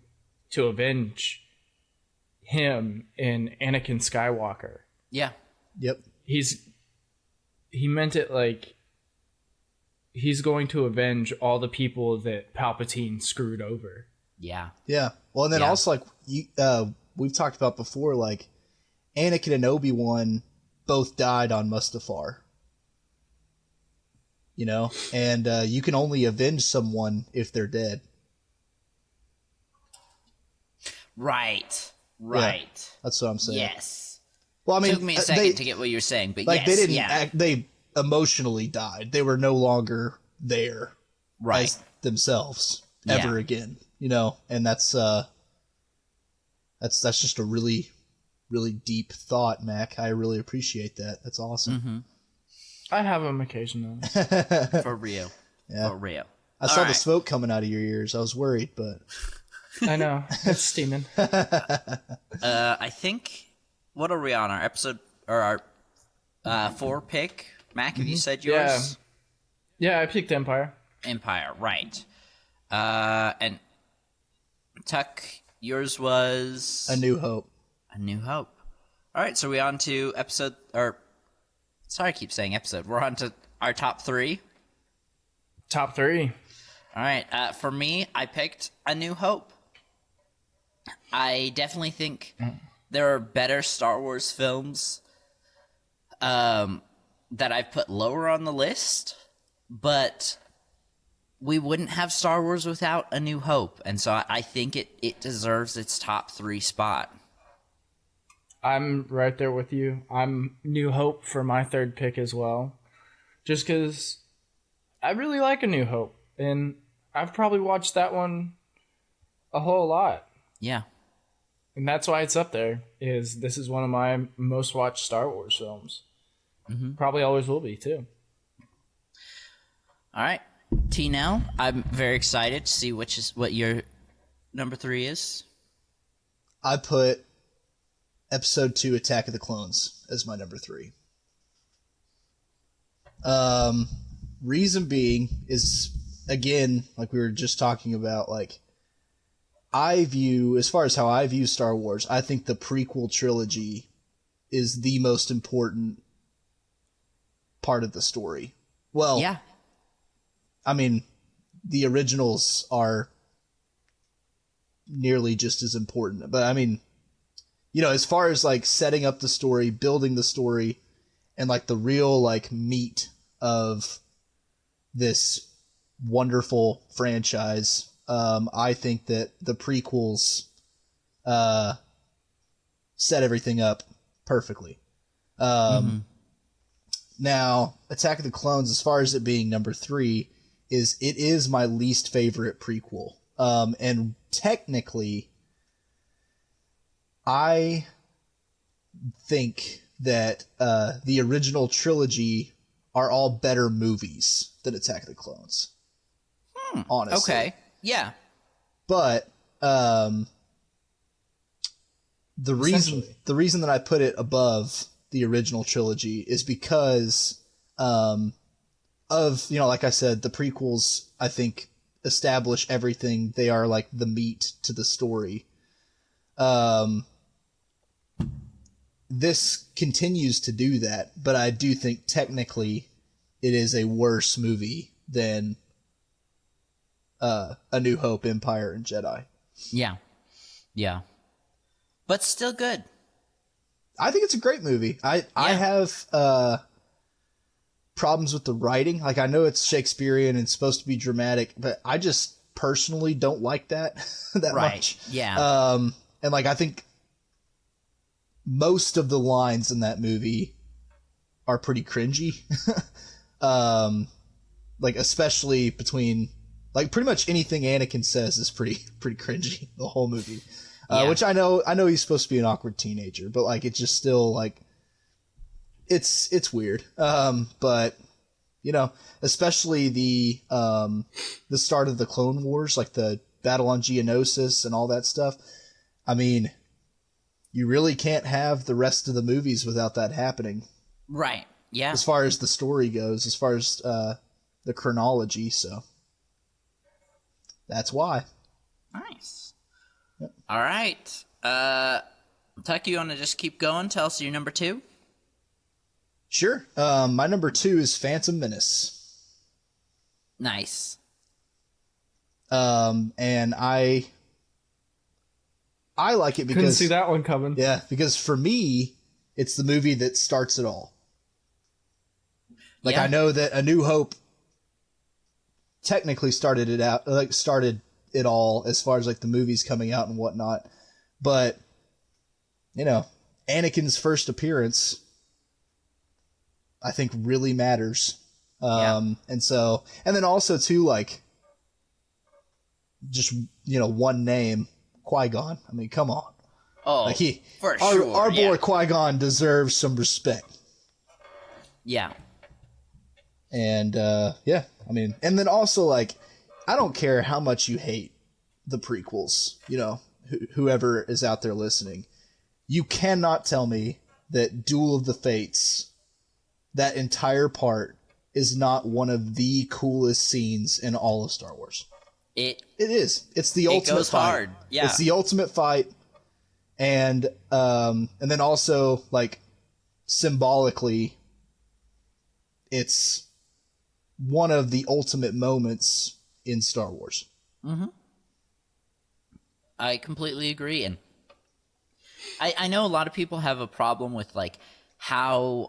Speaker 4: to avenge him and Anakin Skywalker.
Speaker 3: Yeah.
Speaker 5: Yep.
Speaker 4: He meant it like he's going to avenge all the people that Palpatine screwed over.
Speaker 3: Yeah.
Speaker 5: Yeah. Well, and then
Speaker 3: Yeah.
Speaker 5: also, like, we've talked about before, like, Anakin and Obi-Wan both died on Mustafar. You know? And you can only avenge someone if they're dead.
Speaker 3: Right.
Speaker 5: That's what I'm saying.
Speaker 3: Yes.
Speaker 5: Well, I mean,
Speaker 3: Took me a second to get what you're saying, but
Speaker 5: like,
Speaker 3: yes.
Speaker 5: they didn't
Speaker 3: yeah.
Speaker 5: they emotionally died. They were no longer there
Speaker 3: Right.
Speaker 5: as themselves ever
Speaker 3: Yeah.
Speaker 5: again. You know? And that's just a really, really deep thought, Mac. I really appreciate that. That's awesome.
Speaker 4: I have them occasionally.
Speaker 3: For real.
Speaker 5: Yeah.
Speaker 3: For real.
Speaker 5: I saw the
Speaker 3: right.
Speaker 5: smoke coming out of your ears. I was worried, but
Speaker 4: I know. It's steaming.
Speaker 3: I think, what are we on? Our episode, or our 4 pick? Mac, have you said yours?
Speaker 4: Yeah, I picked Empire.
Speaker 3: Empire, right. And Tuck, yours was
Speaker 5: A New Hope.
Speaker 3: A New Hope. All right, so we on to episode, or sorry, I keep saying episode. We're on to our top 3.
Speaker 4: Top 3.
Speaker 3: All right, for me, I picked A New Hope. I definitely think there are better Star Wars films that I've put lower on the list, but we wouldn't have Star Wars without A New Hope, and so I think it deserves its top 3 spot.
Speaker 4: I'm right there with you. I'm New Hope for my third pick as well. Just because I really like A New Hope, and I've probably watched that one a whole lot.
Speaker 3: Yeah.
Speaker 4: And that's why it's up there. This is one of my most watched Star Wars films. Mm-hmm. Probably always will be too.
Speaker 3: All right, T. Now I'm very excited to see what your number 3 is.
Speaker 5: I put Episode 2, Attack of the Clones, as my number 3. Reason being is, again, like we were just talking about, like, I view, as far as how I view Star Wars, I think the prequel trilogy is the most important part of the story. Well,
Speaker 3: Yeah.
Speaker 5: I mean, the originals are nearly just as important, but I mean, you know, as far as like setting up the story, building the story, and like the real like meat of this wonderful franchise, I think that the prequels set everything up perfectly. Now, Attack of the Clones, as far as it being number 3, it is my least favorite prequel. And technically, I think that the original trilogy are all better movies than Attack of the Clones. Honestly.
Speaker 3: Okay. Yeah.
Speaker 5: But the reason that I put it above the original trilogy is because of, you know, like I said, the prequels, I think, establish everything. They are like the meat to the story. This continues to do that, but I do think technically it is a worse movie than A New Hope, Empire, and Jedi.
Speaker 3: Yeah. Yeah. But still good.
Speaker 5: I think it's a great movie. I have problems with the writing. Like, I know it's Shakespearean and supposed to be dramatic, but I just personally don't like that much.
Speaker 3: Yeah.
Speaker 5: And like, I think most of the lines in that movie are pretty cringy. Like, especially between, like, pretty much anything Anakin says is pretty cringy, the whole movie. Which I know he's supposed to be an awkward teenager, but like, it's just still like, it's weird. But you know, especially the start of the Clone Wars, like the battle on Geonosis and all that stuff. I mean, you really can't have the rest of the movies without that happening.
Speaker 3: Right. Yeah.
Speaker 5: As far as the story goes, as far as the chronology, so that's why.
Speaker 3: Nice. All right. Tuck, you want to just keep going? Tell us your number 2?
Speaker 5: Sure. My number 2 is Phantom Menace.
Speaker 3: Nice.
Speaker 5: And I like it because...
Speaker 4: Couldn't see that one coming.
Speaker 5: Yeah, because for me, it's the movie that starts it all. Like,
Speaker 3: Yeah.
Speaker 5: I know that A New Hope technically started it all as far as like the movies coming out and whatnot, but you know, Anakin's first appearance I think really matters. And then also too, like, just, you know, one name, Qui-Gon. I mean, come on.
Speaker 3: Oh,
Speaker 5: Like,
Speaker 3: our
Speaker 5: boy Qui-Gon deserves some respect.
Speaker 3: Yeah.
Speaker 5: And yeah, I mean, and then also, like, I don't care how much you hate the prequels, you know, whoever is out there listening, you cannot tell me that Duel of the Fates, that entire part, is not one of the coolest scenes in all of Star Wars.
Speaker 3: It
Speaker 5: is. It's the ultimate
Speaker 3: goes
Speaker 5: fight.
Speaker 3: hard. Yeah.
Speaker 5: It's the ultimate fight. And then also, like, symbolically, it's one of the ultimate moments in Star Wars.
Speaker 3: Mm-hmm. I completely agree. And I know a lot of people have a problem with, like, how,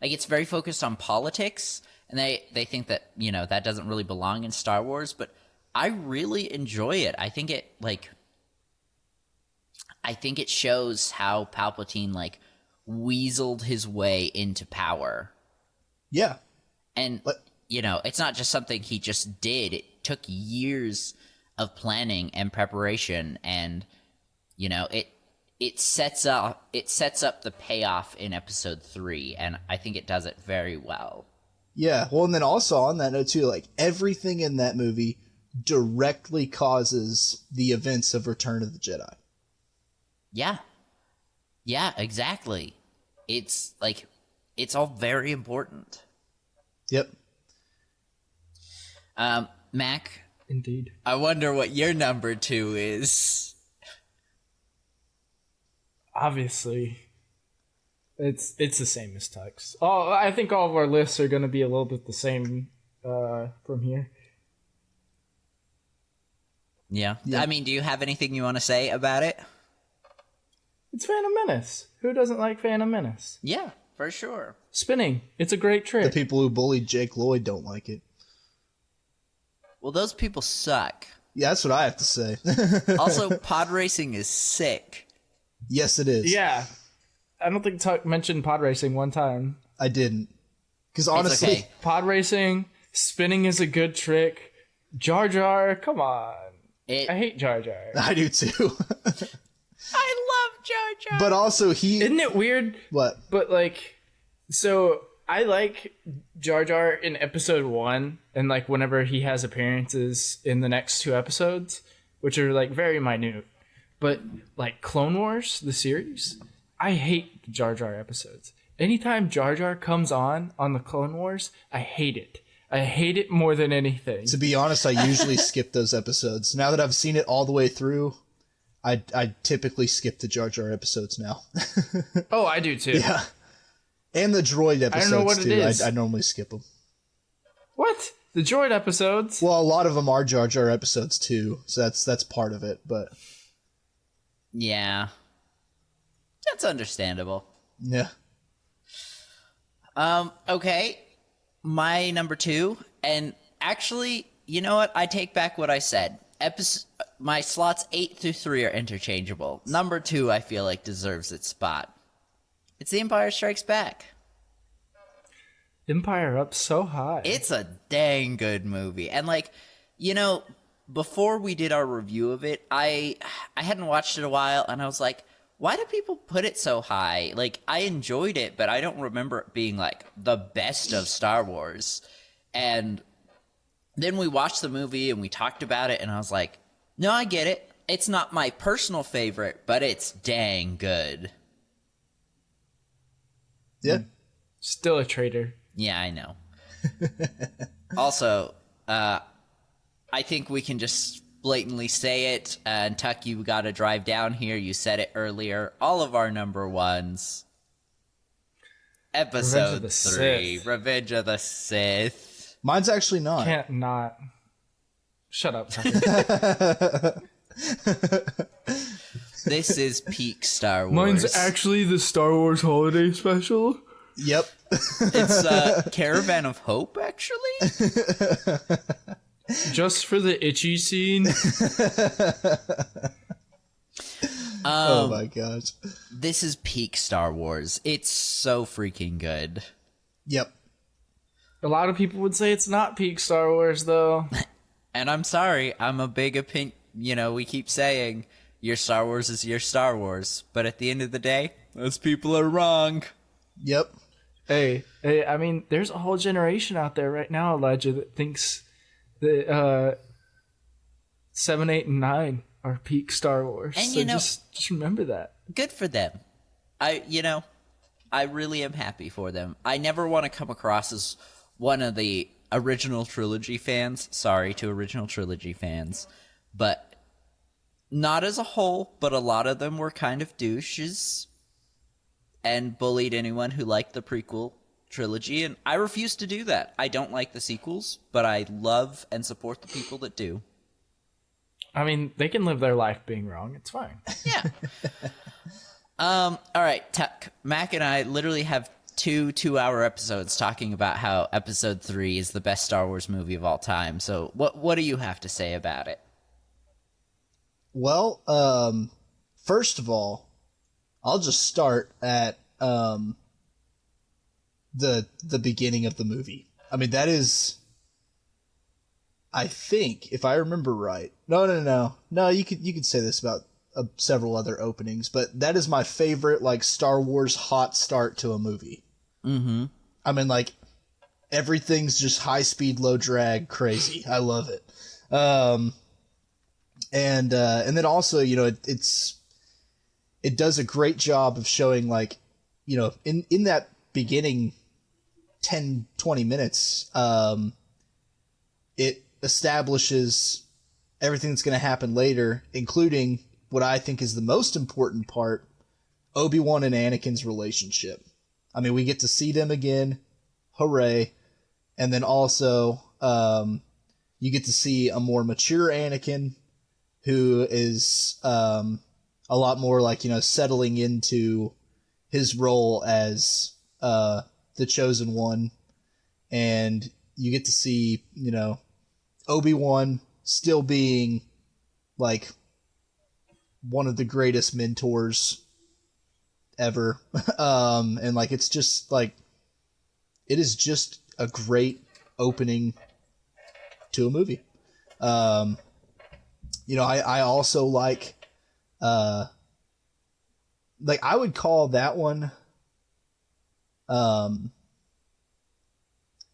Speaker 3: like, it's very focused on politics. and they think that, you know, that doesn't really belong in Star Wars, but I really enjoy it. I think it shows how Palpatine like weaseled his way into power.
Speaker 5: Yeah.
Speaker 3: And you know, it's not just something he just did. It took years of planning and preparation, and you know, it sets up the payoff in episode 3, and I think it does it very well.
Speaker 5: Yeah. Well, and then also on that note too, like everything in that movie directly causes the events of Return of the Jedi.
Speaker 3: Yeah. Yeah, exactly. It's like, it's all very important.
Speaker 5: Yep.
Speaker 3: Mac,
Speaker 4: Indeed.
Speaker 3: I wonder what your number 2 is.
Speaker 4: Obviously, it's the same as Tux. Oh, I think all of our lists are going to be a little bit the same from here.
Speaker 3: Yeah. I mean, do you have anything you want to say about it?
Speaker 4: It's Phantom Menace. Who doesn't like Phantom Menace?
Speaker 3: Yeah, for sure.
Speaker 4: Spinning. It's a great
Speaker 5: The
Speaker 4: trick.
Speaker 5: people who bullied Jake Lloyd don't like it.
Speaker 3: Well, those people suck.
Speaker 5: Yeah, that's what I have to say.
Speaker 3: Also, pod racing is sick.
Speaker 5: Yes, it is.
Speaker 4: Yeah. I don't think Tuck mentioned pod racing one time.
Speaker 5: I didn't. Because honestly,
Speaker 3: okay.
Speaker 4: Pod racing, spinning is a good trick. Jar Jar, come on. I hate Jar Jar.
Speaker 5: I do too.
Speaker 3: I love Jar Jar.
Speaker 5: But also
Speaker 4: Isn't it weird?
Speaker 5: What?
Speaker 4: But like, so I like Jar Jar in episode 1, and like whenever he has appearances in the next 2 episodes, which are like very minute. But like Clone Wars, the series, I hate the Jar Jar episodes. Anytime Jar Jar comes on the Clone Wars, I hate it. I hate it more than anything.
Speaker 5: To be honest, I usually skip those episodes. Now that I've seen it all the way through, I typically skip the Jar Jar episodes now.
Speaker 4: Oh, I do too.
Speaker 5: Yeah. And the droid episodes
Speaker 4: know what it
Speaker 5: too.
Speaker 4: is.
Speaker 5: I normally skip them.
Speaker 4: What? The droid episodes?
Speaker 5: Well, a lot of them are Jar Jar episodes too, so that's part of it. But
Speaker 3: Yeah. That's understandable.
Speaker 5: yeah,
Speaker 3: Okay. My number 2, and actually, you know what? I take back what I said. My slots 8 through 3 are interchangeable. Number 2, I feel like, deserves its spot. It's The Empire Strikes Back.
Speaker 4: Empire up so high.
Speaker 3: It's a dang good movie. And like, you know, before we did our review of it, I hadn't watched it a while, and I was like, why do people put it so high? Like, I enjoyed it, but I don't remember it being like the best of Star Wars. And then we watched the movie and we talked about it, and I was like, no, I get it. It's not my personal favorite, but it's dang good.
Speaker 5: yeah.
Speaker 4: Still a traitor.
Speaker 3: Yeah, I know. Also, I think we can just blatantly say it. And Tuck, you got to drive down here. You said it earlier. All of our number 1s. Episode 3, Revenge of the Sith.
Speaker 5: Mine's actually not.
Speaker 4: Can't not. Shut up, Tucker.
Speaker 3: This is peak Star Wars.
Speaker 4: Mine's actually the Star Wars Holiday Special.
Speaker 5: Yep.
Speaker 3: It's Caravan of Hope, actually.
Speaker 4: Just for the itchy scene.
Speaker 5: Oh my gosh.
Speaker 3: This is peak Star Wars. It's so freaking good.
Speaker 5: Yep.
Speaker 4: A lot of people would say it's not peak Star Wars, though.
Speaker 3: And I'm sorry, I'm a big opinion. You know, we keep saying your Star Wars is your Star Wars, but at the end of the day, those people are wrong.
Speaker 5: Yep.
Speaker 4: Hey, I mean, there's a whole generation out there right now, Elijah, that thinks that 7, 8, and 9 are peak Star Wars.
Speaker 3: And
Speaker 4: so
Speaker 3: you know,
Speaker 4: just remember that.
Speaker 3: Good for them. I really am happy for them. I never want to come across as one of the original trilogy fans. Sorry to original trilogy fans, but not as a whole, but a lot of them were kind of douches and bullied anyone who liked the prequel trilogy, and I refuse to do that. I don't like the sequels, but I love and support the people that do.
Speaker 4: I mean, they can live their life being wrong. It's fine.
Speaker 3: Yeah. All right, Tuck. Mac and I literally have two 2-hour episodes talking about how Episode 3 is the best Star Wars movie of all time. So what do you have to say about it?
Speaker 5: Well, first of all, I'll just start at the beginning of the movie. I mean, that is, I think, if I remember right. No. You could say this about several other openings, but that is my favorite, like, Star Wars hot start to a movie.
Speaker 3: Mm-hmm.
Speaker 5: I mean, like, everything's just high speed, low drag, crazy. I love it. And then also, you know, it does a great job of showing, like, you know, in that beginning 10-20 minutes, it establishes everything that's going to happen later, including what I think is the most important part, Obi-Wan and Anakin's relationship. I mean, we get to see them again, hooray, and then also you get to see a more mature Anakin who is a lot more, like, you know, settling into his role as the chosen one, and you get to see, you know, Obi-Wan still being, like, one of the greatest mentors ever. And, like, it's just, like, it is just a great opening to a movie. You know, I also like I would call that one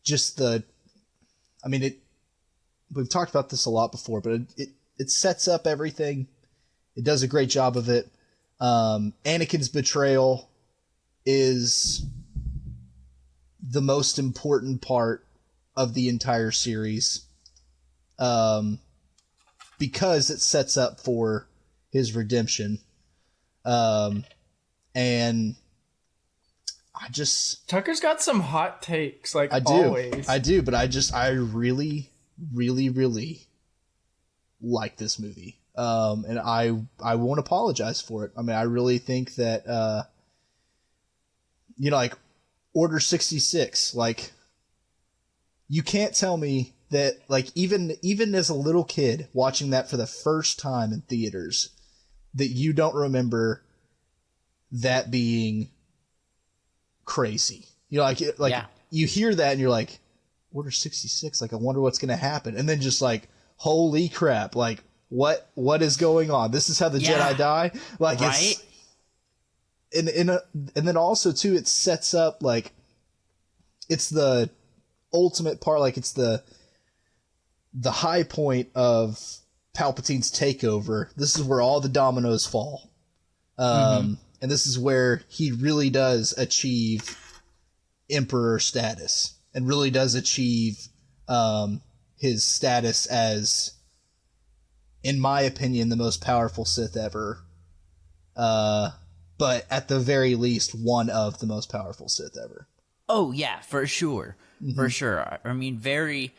Speaker 5: just the, I mean, we've talked about this a lot before, but it sets up everything. It does a great job of it. Anakin's betrayal is the most important part of the entire series, because it sets up for his redemption. And I just...
Speaker 4: Tucker's got some hot takes, like,
Speaker 5: I do.
Speaker 4: always.
Speaker 5: I do, but I really, really, really like this movie. And I won't apologize for it. I mean, I really think that, you know, like, Order 66, like, you can't tell me that, like, even as a little kid watching that for the first time in theaters, that you don't remember that being crazy. You know, like yeah. You hear that and you're like, Order 66, like, I wonder what's going to happen. And then just like, holy crap, like, what is going on? This is how the Jedi die? Like,
Speaker 3: right?
Speaker 5: And then also, too, it sets up, like, it's the ultimate part, like, it's the high point of Palpatine's takeover. This is where all the dominoes fall. And this is where he really does achieve Emperor status, and really does achieve his status as, in my opinion, the most powerful Sith ever. But at the very least, one of the most powerful Sith ever.
Speaker 3: Oh, yeah, for sure. Mm-hmm. For sure. I mean, very,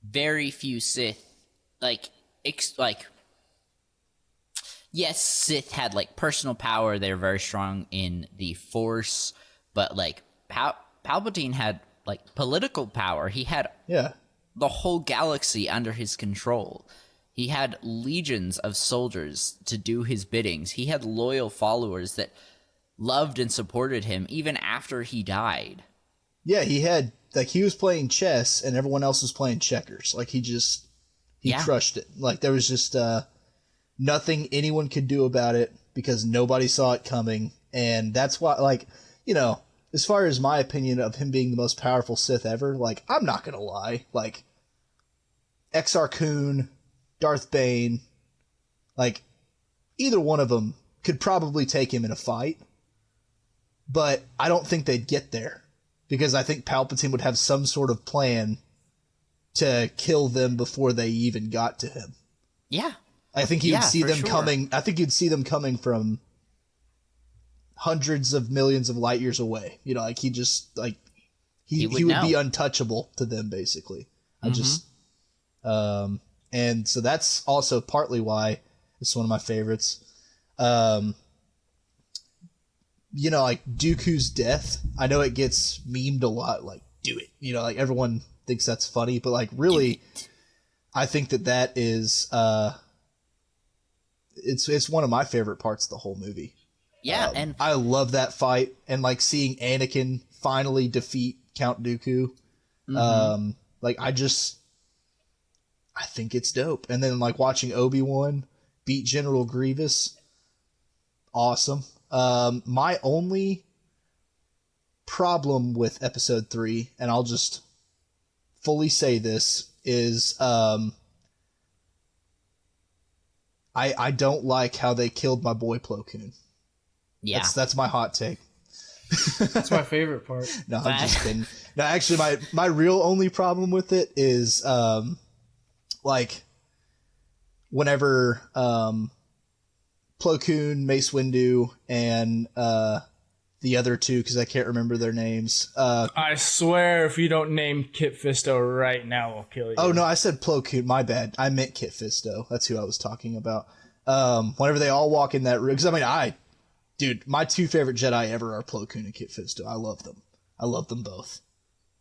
Speaker 3: very few Sith, like, yes, Sith had, like, personal power. They were very strong in the Force, but, like, Palpatine had, like, political power. He had the whole galaxy under his control. He had legions of soldiers to do his biddings. He had loyal followers that loved and supported him even after he died. Yeah,
Speaker 5: he had, like, he was playing chess and everyone else was playing checkers. Like, he crushed it. Like, there was just nothing anyone could do about it because nobody saw it coming. And that's why, like, you know, as far as my opinion of him being the most powerful Sith ever, like, I'm not gonna lie. Like, Exar Kun, Darth Bane, like, either one of them could probably take him in a fight, but I don't think they'd get there, because I think Palpatine would have some sort of plan to kill them before they even got to him.
Speaker 3: Yeah.
Speaker 5: I think you'd see them coming. I think you'd see them coming from hundreds of millions of light years away. You know, like, he just, like, he would be untouchable to them, basically. I just, and so that's also partly why it's one of my favorites. You you know, like Dooku's death, I know it gets memed a lot, like, do it. You know, like everyone thinks that's funny, but like really, I think that is, it's one of my favorite parts of the whole movie.
Speaker 3: Yeah, and
Speaker 5: I love that fight, and like seeing Anakin finally defeat Count Dooku. Like I think it's dope. And then like watching Obi-Wan beat General Grievous, awesome. My only problem with Episode 3, and I'll just fully say this, is I don't like how they killed my boy Plo Koon.
Speaker 3: yeah,
Speaker 5: That's my hot take.
Speaker 4: That's my favorite part.
Speaker 5: No, I'm just kidding. No, actually, my real only problem with it is, like, whenever Plo Koon, Mace Windu, and the other two, because I can't remember their names.
Speaker 4: I swear, if you don't name Kit Fisto right now, I'll kill you.
Speaker 5: Oh no, I said Plo Koon. My bad. I meant Kit Fisto. That's who I was talking about. Whenever they all walk in that room, because I mean, dude, my two favorite Jedi ever are Plo Koon and Kit Fisto. I love them. I love them both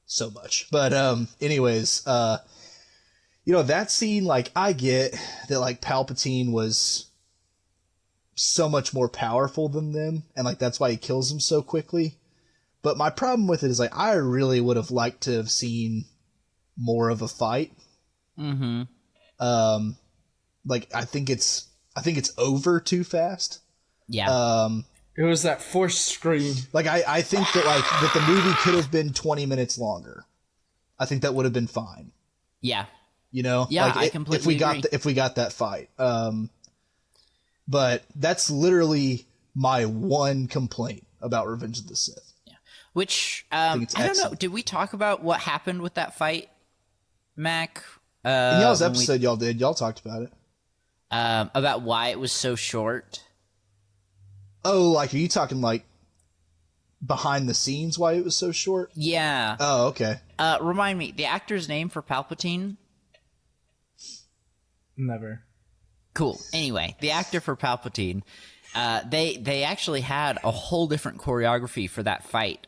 Speaker 5: so much. But anyways, you know, that scene, like, I get that like Palpatine was so much more powerful than them, and like that's why he kills them so quickly. But my problem with it is like I really would have liked to have seen more of a fight. Like I think it's over too fast.
Speaker 3: yeah.
Speaker 4: It was that forced scream.
Speaker 5: Like I think that the movie could have been 20 minutes longer. I think that would have been fine.
Speaker 3: Yeah.
Speaker 5: You know?
Speaker 3: Yeah,
Speaker 5: like,
Speaker 3: I completely agree.
Speaker 5: If we got that fight. But that's literally my one complaint about Revenge of the Sith.
Speaker 3: Yeah. Which
Speaker 5: think
Speaker 3: I
Speaker 5: it's
Speaker 3: don't know.
Speaker 5: excellent.
Speaker 3: Did we talk about what happened with that fight, Mac?
Speaker 5: In y'all's
Speaker 3: when we-
Speaker 5: episode, y'all did. Y'all talked about it.
Speaker 3: about why it was so short.
Speaker 5: Oh, like, are you talking, like, behind the scenes why it was so short?
Speaker 3: Yeah.
Speaker 5: Oh, okay.
Speaker 3: Remind me, the actor's name for Palpatine?
Speaker 4: Never.
Speaker 3: Cool. Anyway, the actor for Palpatine, they actually had a whole different choreography for that fight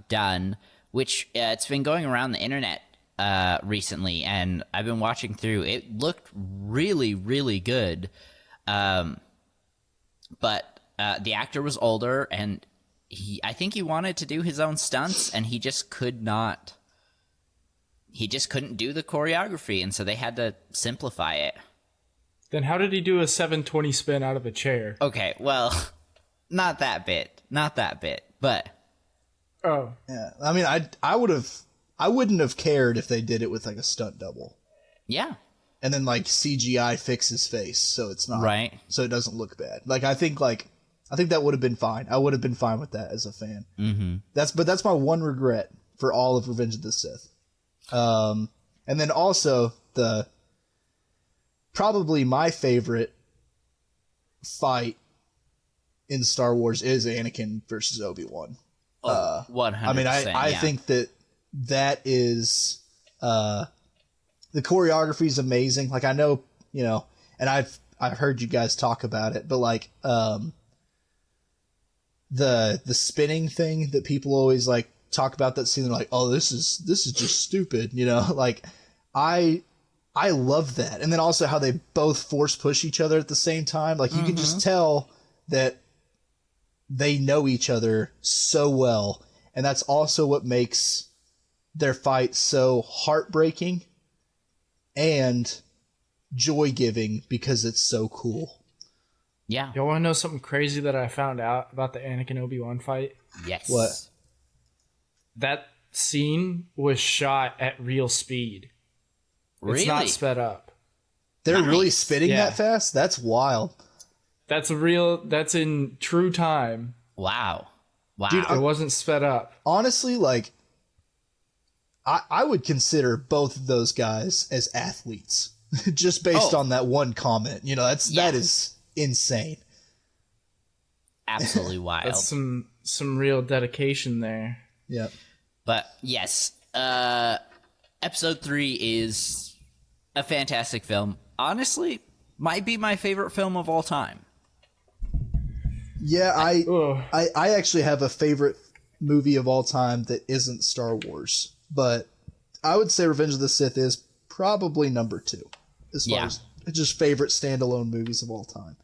Speaker 3: done, which it's been going around the internet recently, and I've been watching through. It looked really, really good. But the actor was older, and I think he wanted to do his own stunts, and he just could not. He just couldn't do the choreography, and so they had to simplify it.
Speaker 4: Then how did he do a 720 spin out of a chair?
Speaker 3: Okay, well, not that bit, but
Speaker 4: Oh.
Speaker 5: Yeah. I mean, I wouldn't have cared if they did it with, like, a stunt double.
Speaker 3: yeah,
Speaker 5: And then, like, CGI fix his face so it's not.
Speaker 3: right.
Speaker 5: So it doesn't look bad. I think that would have been fine. I would have been fine with that as a fan. Mm-hmm. That's my one regret for all of Revenge of the Sith. And then also probably my favorite fight in Star Wars is Anakin versus Obi-Wan.
Speaker 3: 100%.
Speaker 5: I mean, I think that is the choreography is amazing. Like, I know, you know, and I've heard you guys talk about it, but like the spinning thing that people always like talk about that scene, they're like, oh, this is just stupid, you know. Like, I love that. And then also how they both force push each other at the same time. Like, you can just tell that they know each other so well. And that's also what makes their fight so heartbreaking and joy-giving, because it's so cool.
Speaker 3: yeah,
Speaker 4: Y'all want to know something crazy that I found out about the Anakin Obi-Wan fight?
Speaker 3: yes.
Speaker 5: What?
Speaker 4: That scene was shot at real speed.
Speaker 3: Really?
Speaker 4: It's not sped up.
Speaker 5: They're really
Speaker 3: Nice.
Speaker 5: spitting
Speaker 4: Yeah.
Speaker 5: that fast? That's wild.
Speaker 4: That's in true time.
Speaker 3: Wow.
Speaker 5: Dude,
Speaker 4: It wasn't sped up.
Speaker 5: Honestly, like, I would consider both of those guys as athletes just based
Speaker 3: Oh.
Speaker 5: on that one comment. You know,
Speaker 3: Yeah.
Speaker 5: that is insane.
Speaker 3: Absolutely wild.
Speaker 4: That's some real dedication there.
Speaker 5: Yep.
Speaker 3: But yes, episode 3 is a fantastic film. Honestly, might be my favorite film of all time.
Speaker 5: Yeah,
Speaker 4: Ugh.
Speaker 5: I actually have a favorite movie of all time that isn't Star Wars, but I would say Revenge of the Sith is probably number 2 as far as just favorite standalone movies of all time.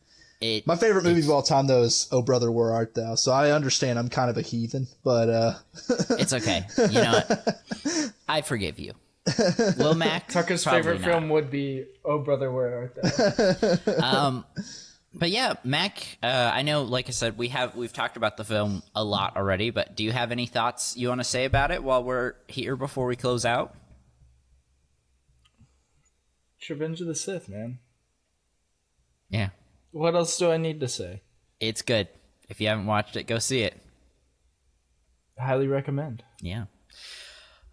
Speaker 5: My favorite movie of all time, though, is Oh Brother, Where Art Thou? So I understand I'm kind of a heathen, but
Speaker 3: It's okay. You know what? I forgive you. Lil Mac,
Speaker 4: Tucker's
Speaker 3: probably
Speaker 4: favorite
Speaker 3: not.
Speaker 4: film would be Oh Brother, Where Art Thou?
Speaker 3: But yeah, Mac, I know, like I said, we've talked about the film a lot already, but do you have any thoughts you want to say about it while we're here before we close out?
Speaker 4: It's Revenge of the Sith, man.
Speaker 3: Yeah.
Speaker 4: What else do I need to say?
Speaker 3: It's good. If you haven't watched it, go see it.
Speaker 4: Highly recommend.
Speaker 3: Yeah.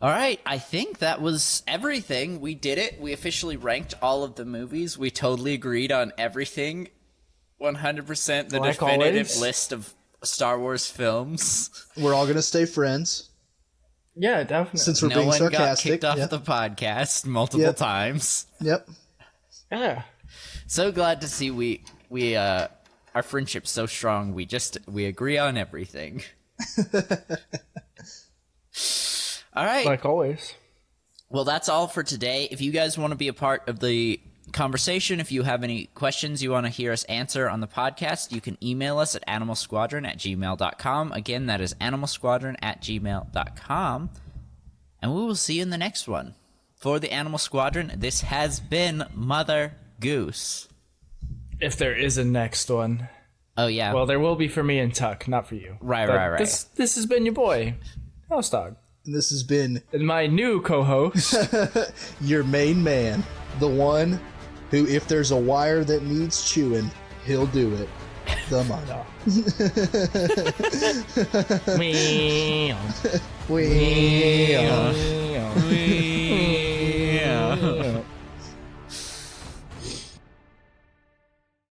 Speaker 3: All right. I think that was everything. We did it. We officially ranked all of the movies. We totally agreed on everything. 100% the
Speaker 4: Like
Speaker 3: definitive
Speaker 4: always.
Speaker 3: list of Star Wars films.
Speaker 5: we're all going to stay friends
Speaker 4: Yeah, definitely.
Speaker 5: since we're
Speaker 3: No
Speaker 5: being
Speaker 3: one got
Speaker 5: sarcastic.
Speaker 3: kicked off
Speaker 5: Yep.
Speaker 3: the podcast multiple
Speaker 5: Yep.
Speaker 3: times.
Speaker 5: Yep.
Speaker 4: Yeah.
Speaker 3: So glad to see we our friendship's so strong. We agree on everything. All right.
Speaker 4: Like always.
Speaker 3: Well, that's all for today. If you guys want to be a part of the conversation, if you have any questions you want to hear us answer on the podcast, you can email us at animalsquadron@gmail.com. Again, that is animalsquadron@gmail.com. And we will see you in the next one. For the Animal Squadron, this has been Mother Goose.
Speaker 4: If there is a next one.
Speaker 3: Oh, yeah.
Speaker 4: Well, there will be for me and Tuck, not for you.
Speaker 3: Right.
Speaker 4: But This has been your boy, HouseDog.
Speaker 5: And this has been
Speaker 4: And my new co-host.
Speaker 5: your main man, the one who, if there's a wire that needs chewing, he'll do it. The mother.
Speaker 4: Meow.
Speaker 5: We
Speaker 4: Meow. Meow.